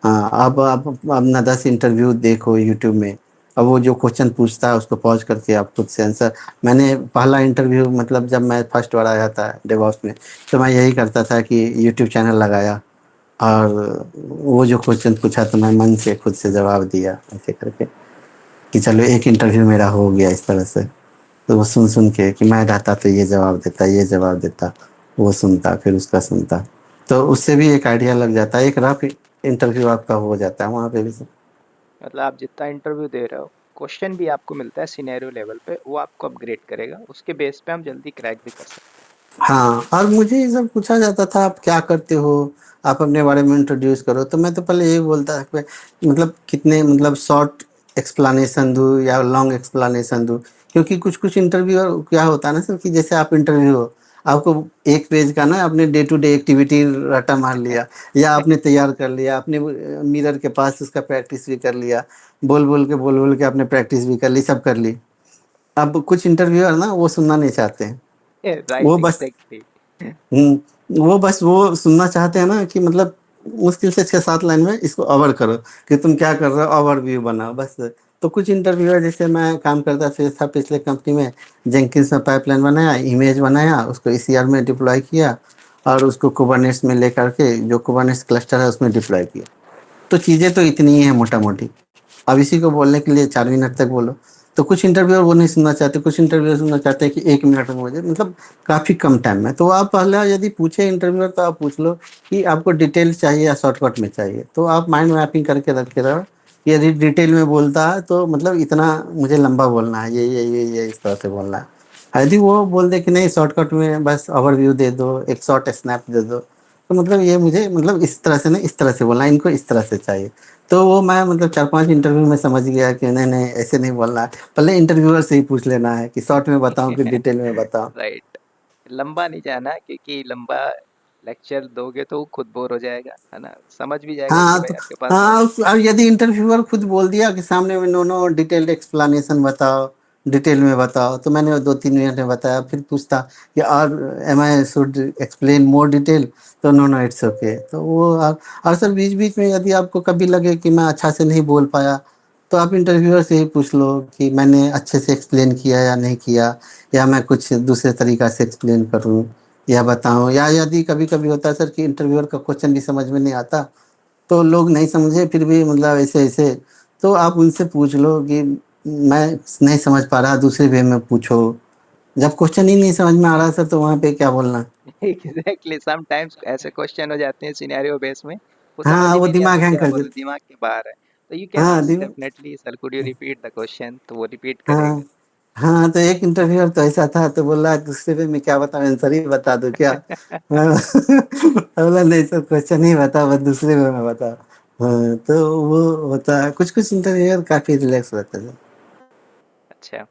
हाँ, आप अपना 10 इंटरव्यू देखो यूट्यूब में, अब वो जो क्वेश्चन पूछता है उसको पॉज करके आप खुद से आंसर। मैंने पहला इंटरव्यू मतलब जब मैं फर्स्ट बार आया था डेवॉप्स में, तो मैं यही करता था कि यूट्यूब चैनल लगाया, और वो जो क्वेश्चन पूछा तो मैं मन से खुद से जवाब दिया ऐसे करके, कि चलो एक इंटरव्यू मेरा हो गया इस तरह से। तो वो सुन सुन के कि मैं रहता तो ये जवाब देता, ये जवाब देता, वो सुनता फिर उसका सुनता, तो उससे भी एक आइडिया लग जाता है, एक रफ इंटरव्यू आपका हो जाता है वहाँ पे भी। मतलब आप जितना इंटरव्यू दे रहे हो, क्वेश्चन भी आपको मिलता है सिनेरियो लेवल पे, वो आपको अपग्रेड करेगा, उसके बेस पे हम जल्दी क्रैक भी कर सकते हाँ, और मुझे ये सब पूछा जाता था आप क्या करते हो, आप अपने बारे में इंट्रोड्यूस करो, तो मैं तो पहले यही बोलता था कि मतलब कितने मतलब शॉर्ट एक्सप्लेनेशन दूँ या लॉन्ग एक्सप्लेनेशन दूँ। क्योंकि कुछ कुछ इंटरव्यू क्या होता है ना सर, कि जैसे आप इंटरव्यू हो, आपको एक पेज का ना अपने डे टू डे एक्टिविटी रटा मार लिया, या आपने तैयार कर लिया, आपने मिरर के पास उसका प्रैक्टिस भी कर लिया, बोल बोल के आपने प्रैक्टिस भी कर ली, सब कर ली। अब कुछ इंटरव्यूअर ना वो सुनना नहीं चाहते हैं। वो राइट, बस एग्जैक्टली। वो बस वो सुनना चाहते हैं ना कि मतलब मुश्किल से 6-7 लाइन में इसको ओवर करो, कि तुम क्या कर रहे हो, ओवरव्यू बनाओ बस। तो कुछ इंटरव्यूअर, जैसे मैं काम करता था पिछले कंपनी में, जेंकिंस में पाइपलाइन बनाया, इमेज बनाया, उसको ईसीआर में डिप्लॉय किया, और उसको कुबरनेट्स में लेकर के जो कुबरनेट्स क्लस्टर है उसमें डिप्लॉय किया। तो चीज़ें तो इतनी ही है मोटा मोटी। अब इसी को बोलने के लिए 4 मिनट तक बोलो। तो कुछ इंटरव्यूअर वो नहीं सुनना चाहते, कुछ इंटरव्यूअर सुनना चाहते हैं कि 1 मिनट में मुझे, मतलब काफ़ी कम टाइम में। तो आप पहले यदि पूछे इंटरव्यूअर, तो आप पूछ लो कि आपको डिटेल चाहिए या शॉर्टकट में चाहिए। तो आप माइंड मैपिंग करके रखे रहो कि यदि डिटेल में बोलता है तो मतलब इतना मुझे लंबा बोलना है, ये इस तरह से बोलना है। यदि वो बोल दे कि नहीं, शॉर्टकट में बस ओवरव्यू दे दो, एक शॉर्ट स्नैप दे दो, तो मतलब ये मुझे मतलब इस तरह से नहीं, इस तरह से बोलना है, इनको इस तरह से चाहिए। तो वो मैं मतलब 4-5 इंटरव्यू में समझ गया कि नहीं नहीं, ऐसे नहीं बोलना है। पहले इंटरव्यूअर से ही पूछ लेना है कि शॉर्ट में बताऊं कि डिटेल में बताऊं। राइट। लंबा नहीं जाना, क्योंकि लंबा लेक्चर दोगे तो वो खुद बोर हो जाएगा, है ना, समझ भी जाएगा कि हाँ भाई तो आपके पास हाँ, नॉलेज है। अब यदि इंटरव्यूअर खुद बोल दिया कि सामने में, नो नो डिटेल्ड एक्सप्लेनेशन बताओ, डिटेल में बताओ, तो मैंने 2-3 मिनट में बताया, फिर पूछता कि और am I should explain more detail, तो नो नो इट्स ओके। तो वो और सर बीच बीच में यदि आपको कभी लगे कि मैं अच्छा से नहीं बोल पाया, तो आप इंटरव्यूअर से ही पूछ लो कि मैंने अच्छे से एक्सप्लेन किया या नहीं किया, या मैं कुछ दूसरे तरीका से एक्सप्लेन करूँ या बताऊँ। या यदि कभी कभी होता है सर कि इंटरव्यूअर का क्वेश्चन भी समझ में नहीं आता, तो लोग नहीं समझे फिर भी मतलब ऐसे ऐसे, तो आप उनसे पूछ लो कि मैं नहीं समझ पा रहा, दूसरे वे में पूछो। जब क्वेश्चन ही नहीं समझ में आ रहा सर, तो वहाँ पे क्या बोलना। एग्जैक्टली, समटाइम्स ऐसे क्वेश्चन हो जाते हैं सिनेरियो बेस में, वो समझ हाँ ही वो में नहीं दिमाग आता हैंग क्या कर बोले, देते। दिमाग के बाहर है। तो यू कैन हाँ ask them definitely, sir could you repeat the question, तो वो रिपीट हाँ करेगा। हाँ, तो एक इंटरव्यूअर तो ऐसा था, तो बोला दूसरे पे मैं क्या बताऊँ, आंसर ही बता दूँ क्या। हाँ, बोला नहीं सर, क्वेश्चन ही बता, बस दूसरे पे मैं बता। हाँ, तो वो होता है, कुछ कुछ इंटरव्यूअर काफी रिलैक्स रहते हैं। अच्छा।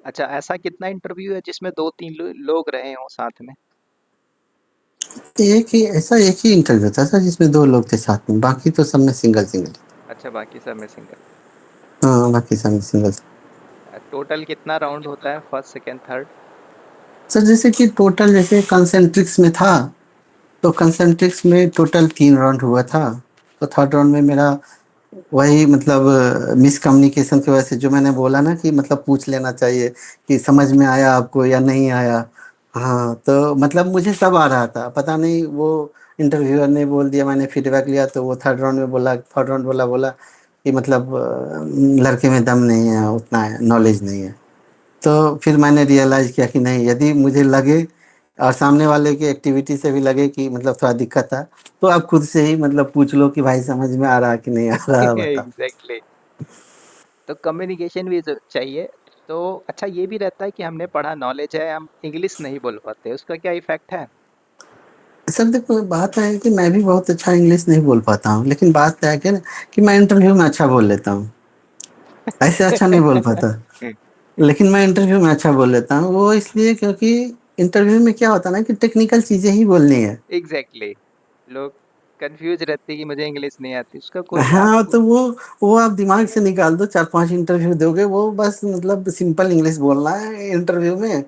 अच्छा, ऐसा कितना इंटरव्यू है जिसमें दो तीन लोग रहे हों साथ में? एक ही इंटरव्यू था सर जिसमें 2 लोग थे साथ में, बाकी तो सब में सिंगल सिंगल। अच्छा, बाकी सब में सिंगल। हाँ बाकी सब में सिंगल। टोटल कितना राउंड होता है, फर्स्ट सेकंड थर्ड? सर जैसे कि टोटल, जैसे कंसेंट्रिक्स में था, तो कंसेंट्रिक्स में टोटल 3 राउंड हुआ था। तो थर्ड राउंड में मेरा वही मतलब मिसकम्युनिकेशन की वजह से, जो मैंने बोला ना कि मतलब पूछ लेना चाहिए कि समझ में आया आपको या नहीं आया। हाँ तो मतलब मुझे सब आ रहा था, पता नहीं वो इंटरव्यूअर ने बोल दिया, मैंने फीडबैक लिया, तो वो थर्ड राउंड में बोला, थर्ड राउंड बोला बोला कि मतलब लड़के में दम नहीं है, उतना नॉलेज नहीं है। तो फिर मैंने रियलाइज़ किया कि नहीं, यदि मुझे लगे और सामने वाले की एक्टिविटी से भी लगे कि मतलब थोड़ा दिक्कत है, तो आप खुद से ही मतलब पूछ लो कि भाई समझ में आ रहा है कि नहीं आ रहा है, बता। एग्जैक्टली। तो कम्युनिकेशन भी चाहिए। तो अच्छा, ये भी रहता है कि हमने पढ़ा, नॉलेज है, हम इंग्लिश नहीं बोल पाते, उसका क्या इफेक्ट है? सर देखो बात है कि मैं भी बहुत अच्छा इंग्लिश नहीं बोल पाता हूँ, लेकिन बात है कि मैं इंटरव्यू में अच्छा बोल लेता हूँ। ऐसे अच्छा नहीं बोल पाता, लेकिन मैं इंटरव्यू में अच्छा बोल लेता हूँ। वो इसलिए क्योंकि इंटरव्यू में क्या होता है ना कि टेक्निकल चीज़ें ही बोलनी है। एग्जैक्टली, लोग कंफ्यूज रहते हैं कि मुझे इंग्लिश नहीं आती, उसका कोई हाँ आपको। तो वो आप दिमाग से निकाल दो, 4-5 इंटरव्यू दोगे, वो बस मतलब सिंपल इंग्लिश बोलना है इंटरव्यू में।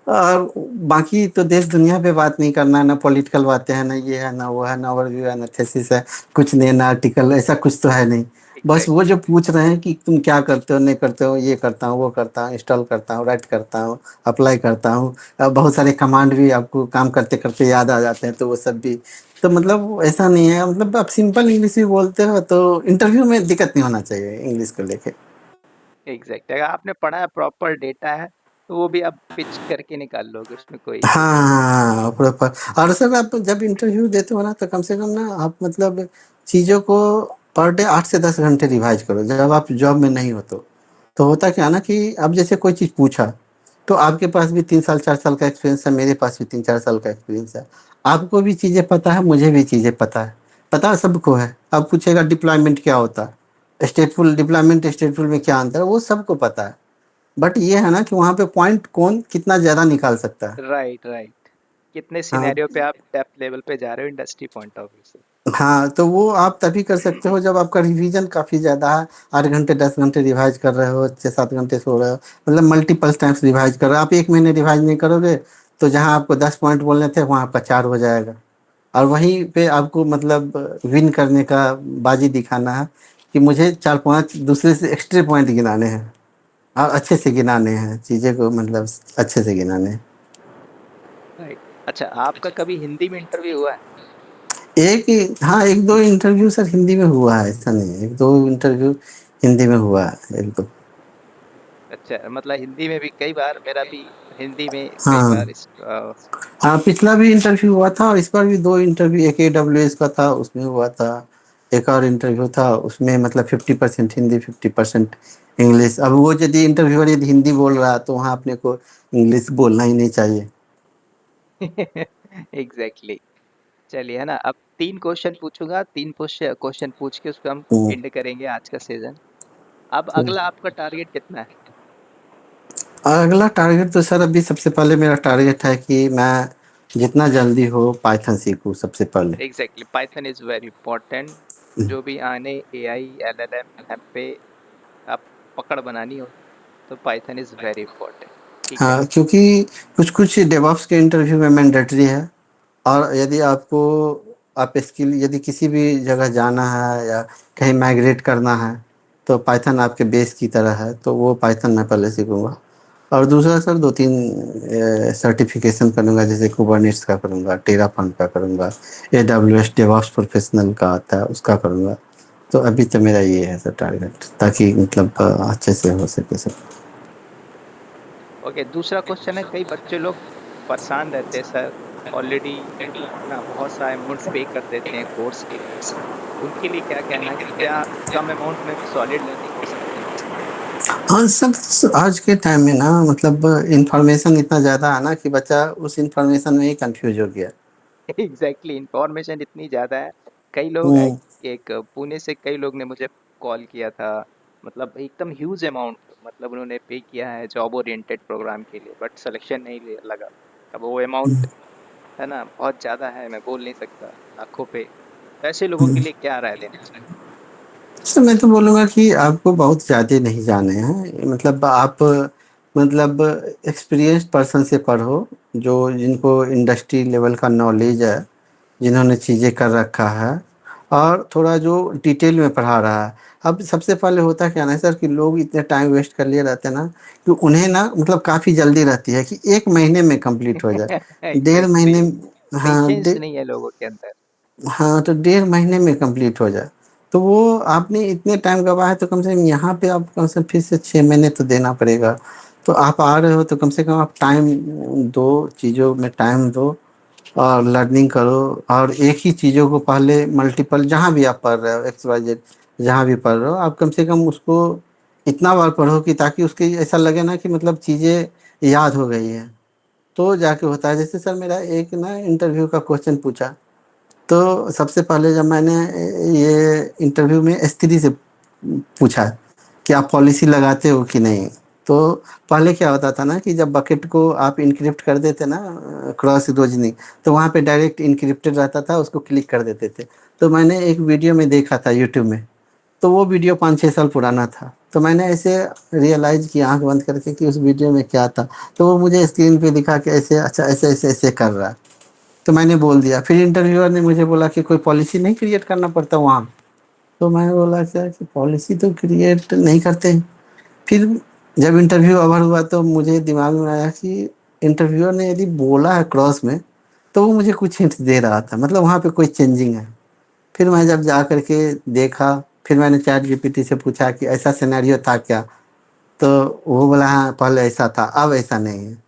और बाकी तो देश दुनिया पे बात नहीं करना है, ना पॉलिटिकल बातें हैं, ना ये है ना वो है, ना ओवरव्यू है, ना थेसिस है, कुछ नहीं, ना आर्टिकल, ऐसा कुछ तो है नहीं। बस वो एग्जैक्टली। जो पूछ रहे हैं कि तुम क्या करते हो नहीं करते हो, ये करता हूँ वो करता हूँ, इंस्टॉल करता हूँ, राइट करता हूँ, अप्लाई करता हूँ। बहुत सारे कमांड भी आपको काम करते करते याद आ जाते हैं, तो वो सब भी। तो मतलब ऐसा नहीं है, मतलब आप सिंपल इंग्लिश भी बोलते हो तो इंटरव्यू में दिक्कत नहीं होना चाहिए इंग्लिश को लेके। एग्जैक्ट, अगर आपने पढ़ा है, प्रॉपर डेटा है, तो वो भी आप पिच करके निकाल लोगे, उसमें कोई इशू नहीं। हाँ प्रॉपर। और सर आप जब इंटरव्यू देते हो ना, तो कम से कम ना आप मतलब चीज़ों को पर डे 8 से 10 घंटे रिवाइज करो, जब आप जॉब में नहीं हो तो होता क्या ना कि अब जैसे कोई चीज़ पूछा, तो आपके पास भी 3 साल 4 साल का एक्सपीरियंस है, मेरे पास भी 3-4 साल का एक्सपीरियंस है। आपको भी चीज़ें पता है, मुझे भी चीज़ें पता है सबको है। अब पूछेगा डिप्लॉयमेंट क्या होता है, स्टेटफुल डिप्लॉयमेंट स्टेटफुल में क्या अंतर है, वो सबको पता है। बट ये है ना कि वहाँ पे पॉइंट कौन कितना ज़्यादा निकाल सकता है। Right, right. कितने हाँ सिनेरियो पे आप डेप्थ लेवल पे जा रहे हो इंडस्ट्री पॉइंट ऑफ व्यू से। हाँ, तो वो आप तभी कर सकते हो जब आपका रिवीजन काफ़ी ज़्यादा है। 8 घंटे 10 घंटे रिवाइज कर रहे हो, 6 7 घंटे सो रहे हो, मतलब मल्टीपल टाइम्स रिवाइज कर रहे हो। आप 1 महीने रिवाइज नहीं करोगे तो जहाँ आपको 10 पॉइंट बोलने थे वहाँ आपका 4 हो जाएगा। और वहीं पे आपको मतलब विन करने का बाजी दिखाना है कि मुझे 4 5 दूसरे से एक्स्ट्रा पॉइंट गिनाने हैं और अच्छे से गिनाने हैं चीज़ें को, मतलब अच्छे से गिनाने हैं। राइट। अच्छा, आपका कभी हिंदी में इंटरव्यू हुआ है? हाँ, एक दो इंटरव्यू सर हिंदी में हुआ है, ऐसा नहीं है, एक दो इंटरव्यू हिंदी में हुआ है, एक दो। अच्छा, मतलब हिंदी में भी कई बार, मेरा भी हिंदी में कई हाँ बार हाँ, पिछला भी इंटरव्यू हुआ था और इस बार भी दो इंटरव्यू, एक AWS का था उसमें हुआ था। एक और इंटरव्यू था उसमें मतलब 50% हिंदी 50% इंग्लिश। अब वो यदि इंटरव्यूअर यदि हिंदी बोल रहा है तो वहाँ अपने को इंग्लिश बोलना ही नहीं चाहिए। एग्जैक्टली। चलिए, है ना, अब 3 क्वेश्चन पूछूंगा, 3 क्वेश्चन पूछ के उसको हम हम्म, एंड करेंगे आज का सेशन। अब हम्म। अगला आपका टारगेट कितना है? और अगला टारगेट तो सर अभी सबसे पहले मेरा टारगेट है कि मैं जितना जल्दी हो पाइथन सीखूं सबसे पहले। Exactly, Python is very important. जो भी आने एआई एलएलएम पे आप पकड़ बनानी हो, तो पाइथन इज वेरी इंपॉर्टेंट। ठीक है। हाँ, क्योंकि कुछ कुछ डेवऑप्स के इंटरव्यू में मैंडेटरी है। और यदि आपको आप स्किल यदि किसी भी जगह जाना है या कहीं माइग्रेट करना है तो पाइथन आपके बेस की तरह है, तो वो पाइथन मैं पहले सीखूंगा। और दूसरा सर 2 3 सर्टिफिकेशन करूंगा, जैसे कुबरनेट्स का करूंगा, टेराफॉर्म का करूंगा, AWS डेवऑप्स प्रोफेशनल का आता है उसका करूंगा। तो अभी तो मेरा ये है सर टारगेट, ताकि मतलब अच्छे से हो सके सर। ओके, दूसरा क्वेश्चन है, कई बच्चे लोग परेशान रहते हैं सर, ऑलरेडी ना बहुत सा अमाउंट पे कर देते हैं कोर्स के लिए। उनके लिए क्या कहना है कि क्या कम अमाउंट में भी सॉलिड लर्निंग हो सकती है? हाँ सर, आज के टाइम में ना मतलब इंफॉर्मेशन इतना ज़्यादा है ना कि बच्चा उस इंफॉर्मेशन में ही कंफ्यूज हो गया। एग्जैक्टली, इंफॉर्मेशन इतनी ज्यादा है। कई लोग हम्म। एक पुणे से कई लोग ने मुझे कॉल किया था, मतलब एकदम ह्यूज अमाउंट, मतलब उन्होंने पे किया है जॉब ओरिएंटेड प्रोग्राम के लिए, बट सिलेक्शन नहीं लगा। अब वो अमाउंट, है ना, बहुत ज्यादा है, मैं बोल नहीं सकता, लाखों पे। तो ऐसे लोगों के लिए क्या राय देना चाहिए? तो मैं तो बोलूँगा कि आपको बहुत ज़्यादा नहीं जाने हैं, मतलब आप मतलब एक्सपीरियंस्ड पर्सन से पढ़ो, जो जिनको इंडस्ट्री लेवल का नॉलेज है, जिन्होंने चीज़ें कर रखा है और थोड़ा जो डिटेल में पढ़ा रहा है। अब सबसे पहले होता क्या ना सर कि लोग इतने टाइम वेस्ट कर लिए रहते हैं ना कि उन्हें ना मतलब काफ़ी जल्दी रहती है कि 1 महीने में कंप्लीट हो जाए। डेढ़ एग्जैक्टली, महीने हाँ पेशेंस नहीं है लोगों के अंदर। हाँ, तो 1.5 महीने में कंप्लीट हो जाए। तो वो आपने इतने टाइम गवाया है तो कम से कम यहाँ पे आप कम से कम फिर से 6 महीने तो देना पड़ेगा। तो आप आ रहे हो तो कम से कम आप टाइम दो, चीज़ों में टाइम दो और लर्निंग करो। और एक ही चीज़ों को पहले मल्टीपल जहाँ भी आप पढ़ रहे हो XYZ, जहाँ भी पढ़ रहे हो आप कम से कम उसको इतना बार पढ़ो कि ताकि उसकी ऐसा लगे ना कि मतलब चीज़ें याद हो गई है। तो जाके होता है। जैसे सर मेरा एक ना इंटरव्यू का क्वेश्चन पूछा, तो सबसे पहले जब मैंने ये इंटरव्यू में स्त्री से पूछा कि आप पॉलिसी लगाते हो कि नहीं, तो पहले क्या होता था ना कि जब बकेट को आप इनक्रिप्ट कर देते ना क्रॉस रोजनी, तो वहाँ पे डायरेक्ट इनक्रिप्टेड रहता था, उसको क्लिक कर देते थे। तो मैंने एक वीडियो में देखा था यूट्यूब में, तो वो वीडियो 5 6 साल पुराना था। तो मैंने ऐसे रियलाइज किया आंख बंद करके कि उस वीडियो में क्या था। तो वो मुझे स्क्रीन पे दिखा कि ऐसे अच्छा ऐसे ऐसे ऐसे कर रहा है। तो मैंने बोल दिया। फिर इंटरव्यूअर ने मुझे बोला कि कोई पॉलिसी नहीं क्रिएट करना पड़ता वहाँ। तो मैंने बोला सर कि पॉलिसी तो क्रिएट नहीं करते। फिर जब इंटरव्यू ओवर हुआ तो मुझे दिमाग में आया कि इंटरव्यूअर ने यदि बोला है क्रॉस में तो वो मुझे कुछ हिंट दे रहा था, मतलब वहाँ पे कोई चेंजिंग है। फिर मैं जब जा करके देखा, फिर मैंने चैट जीपीटी से पूछा कि ऐसा सिनेरियो था क्या, तो वो बोला हाँ पहले ऐसा था अब ऐसा नहीं है।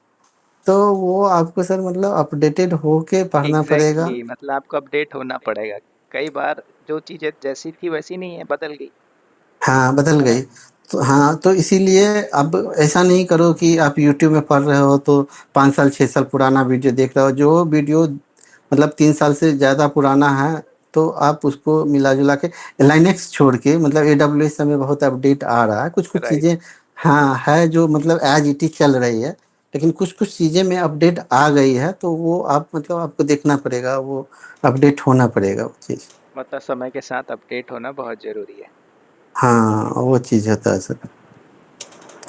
तो वो आपको सर मतलब अपडेटेड होके पढ़ना एग्जैक्टली, पड़ेगा। मतलब आपको अपडेट होना पड़ेगा। कई बार जो चीजें जैसी थी वैसी नहीं है, बदल गई, हाँ बदल है ना। गई। तो हाँ, तो इसीलिए अब ऐसा नहीं करो कि आप यूट्यूब में पढ़ रहे हो तो 5 साल 6 साल पुराना वीडियो देख रहे हो। जो वीडियो मतलब 3 साल से ज़्यादा पुराना है तो आप उसको मिला जुला के लाइनेक्स छोड़ के, मतलब AWS में बहुत अपडेट आ रहा है, कुछ कुछ राइट। चीज़ें हाँ है जो मतलब एज इट इज चल रही है। लेकिन कुछ-कुछ चीज़ें में अपडेट आ गई है, तो वो आप मतलब आपको देखना पड़ेगा, वो अपडेट होना पड़ेगा वो चीज़। मतलब समय के साथ अपडेट होना बहुत ज़रूरी है। हाँ, वो चीज़ होता है सर।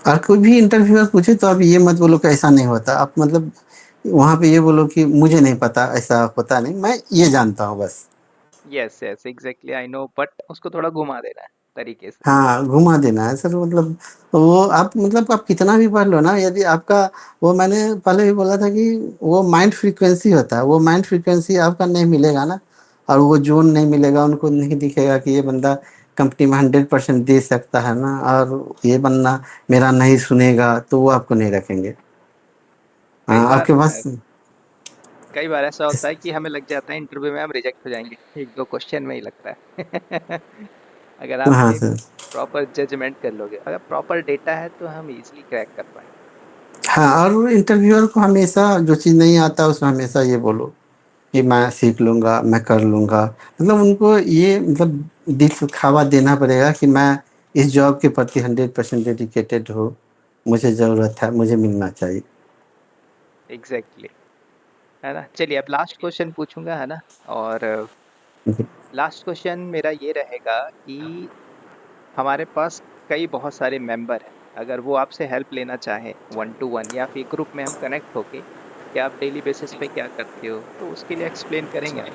और कोई भी इंटरव्यूअर पूछे तो आप ये मत बोलो कि ऐसा नहीं होता। आप मतलब वहाँ पे ये बोलो कि मुझे नहीं पता, ऐसा होता नहीं, मैं ये जानता हूँ बस। Yes, yes, exactly I know, but उसको थोड़ा घुमा देना है तरीके से। हाँ, घुमा देना है सर मतलब वो आप मतलब आप कितना भी पढ़ लो ना यदि आपका वो मैंने पहले भी बोला था कि वो माइंड फ्रीक्वेंसी होता है, वो माइंड फ्रीक्वेंसी आपका नहीं मिलेगा ना और वो ज़ोन नहीं मिलेगा, उनको नहीं दिखेगा कि ये बंदा कंपनी में 100% दे सकता है ना और ये बंदा मेरा नहीं सुनेगा, तो वो आपको नहीं रखेंगे। कई हाँ, बार आपके पास कई बार ऐसा होता है कि हमें लग जाता है इंटरव्यू में हम रिजेक्ट हो जाएँगे, 1-2 क्वेश्चन में ही लगता है। अगर आप हाँ एक सर। प्रॉपर जजमेंट कर लोगे, अगर प्रॉपर डेटा है तो हम ईज़िली क्रैक कर पाएँगे। हाँ, और इंटरव्यूअर को हमेशा जो चीज़ नहीं आता उसमें हमेशा ये बोलो कि मैं सीख लूँगा, मैं कर लूँगा। मतलब उनको ये मतलब दिखावा देना पड़ेगा कि मैं इस जॉब के प्रति 100% डेडिकेटेड हूँ। मुझे ज़रूरत है, मुझे मिलना चाहिए। एग्ज़ैक्टली, है ना? चलिए अब लास्ट क्वेश्चन पूछूँगा, है ना? और जी। लास्ट क्वेश्चन मेरा ये रहेगा कि हमारे पास कई बहुत सारे मेंबर हैं। अगर वो आपसे हेल्प लेना चाहें वन टू वन या फिर ग्रुप में हम कनेक्ट होके कि आप डेली बेसिस पे क्या करते हो, तो उसके लिए एक्सप्लेन करेंगे आप?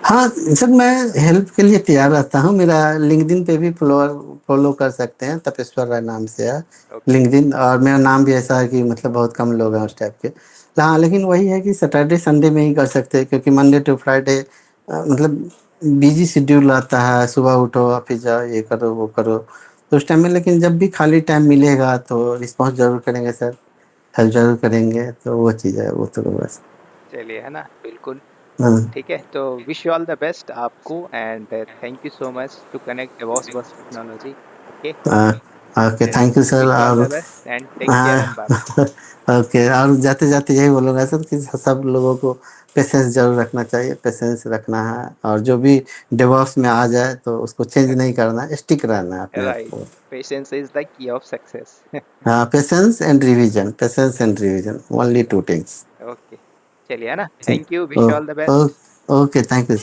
हाँ, सर मैं हेल्प के लिए तैयार रहता हूँ। मेरा लिंक्डइन पे भी फ़ॉलो कर सकते हैं, तपेश्वर राय नाम से है ओके, लिंक्डइन और मेरा नाम भी ऐसा है कि मतलब बहुत कम लोग हैं उस टाइप के। हाँ, लेकिन वही है कि सैटरडे, संडे में ही कर सकते हैं क्योंकि मंडे टू फ्राइडे मतलब बिज़ी शेड्यूल रहता है, सुबह उठो, ऑफ़िस जाओ, ये करो, वो करो। तो उस टाइम में लेकिन जब भी खाली टाइम मिलेगा तो रिस्पॉन्स ज़रूर करेंगे सर, हेल्प ज़रूर करेंगे, तो वो चीज़ है, वो तो बस। चलिए, है ना? बिल्कुल, हाँ। ठीक है। तो wish you all the best आपको and thank you so much to connect about बस टेक्नोलॉजी। ओके, हाँ, okay then thank you sir wish you all और the best and take care हाँ एंड बाय-बाय। ओके और जाते-जाते यही बोलूँगा sir कि सब लोगों को पेशेंस ज़रूर रखना चाहिए, पेशेंस रखना है और जो भी डिवोर्स में आ जाए तो उसको चेंज नहीं करना है, स्टिक रहना है अपने आप राइट, को। Patience is the key of success. हाँ, patience and revision only 2 things. Okay, चलिए, है ना? ठीक, thank you, oh wish you all the oh best. Okay thank you.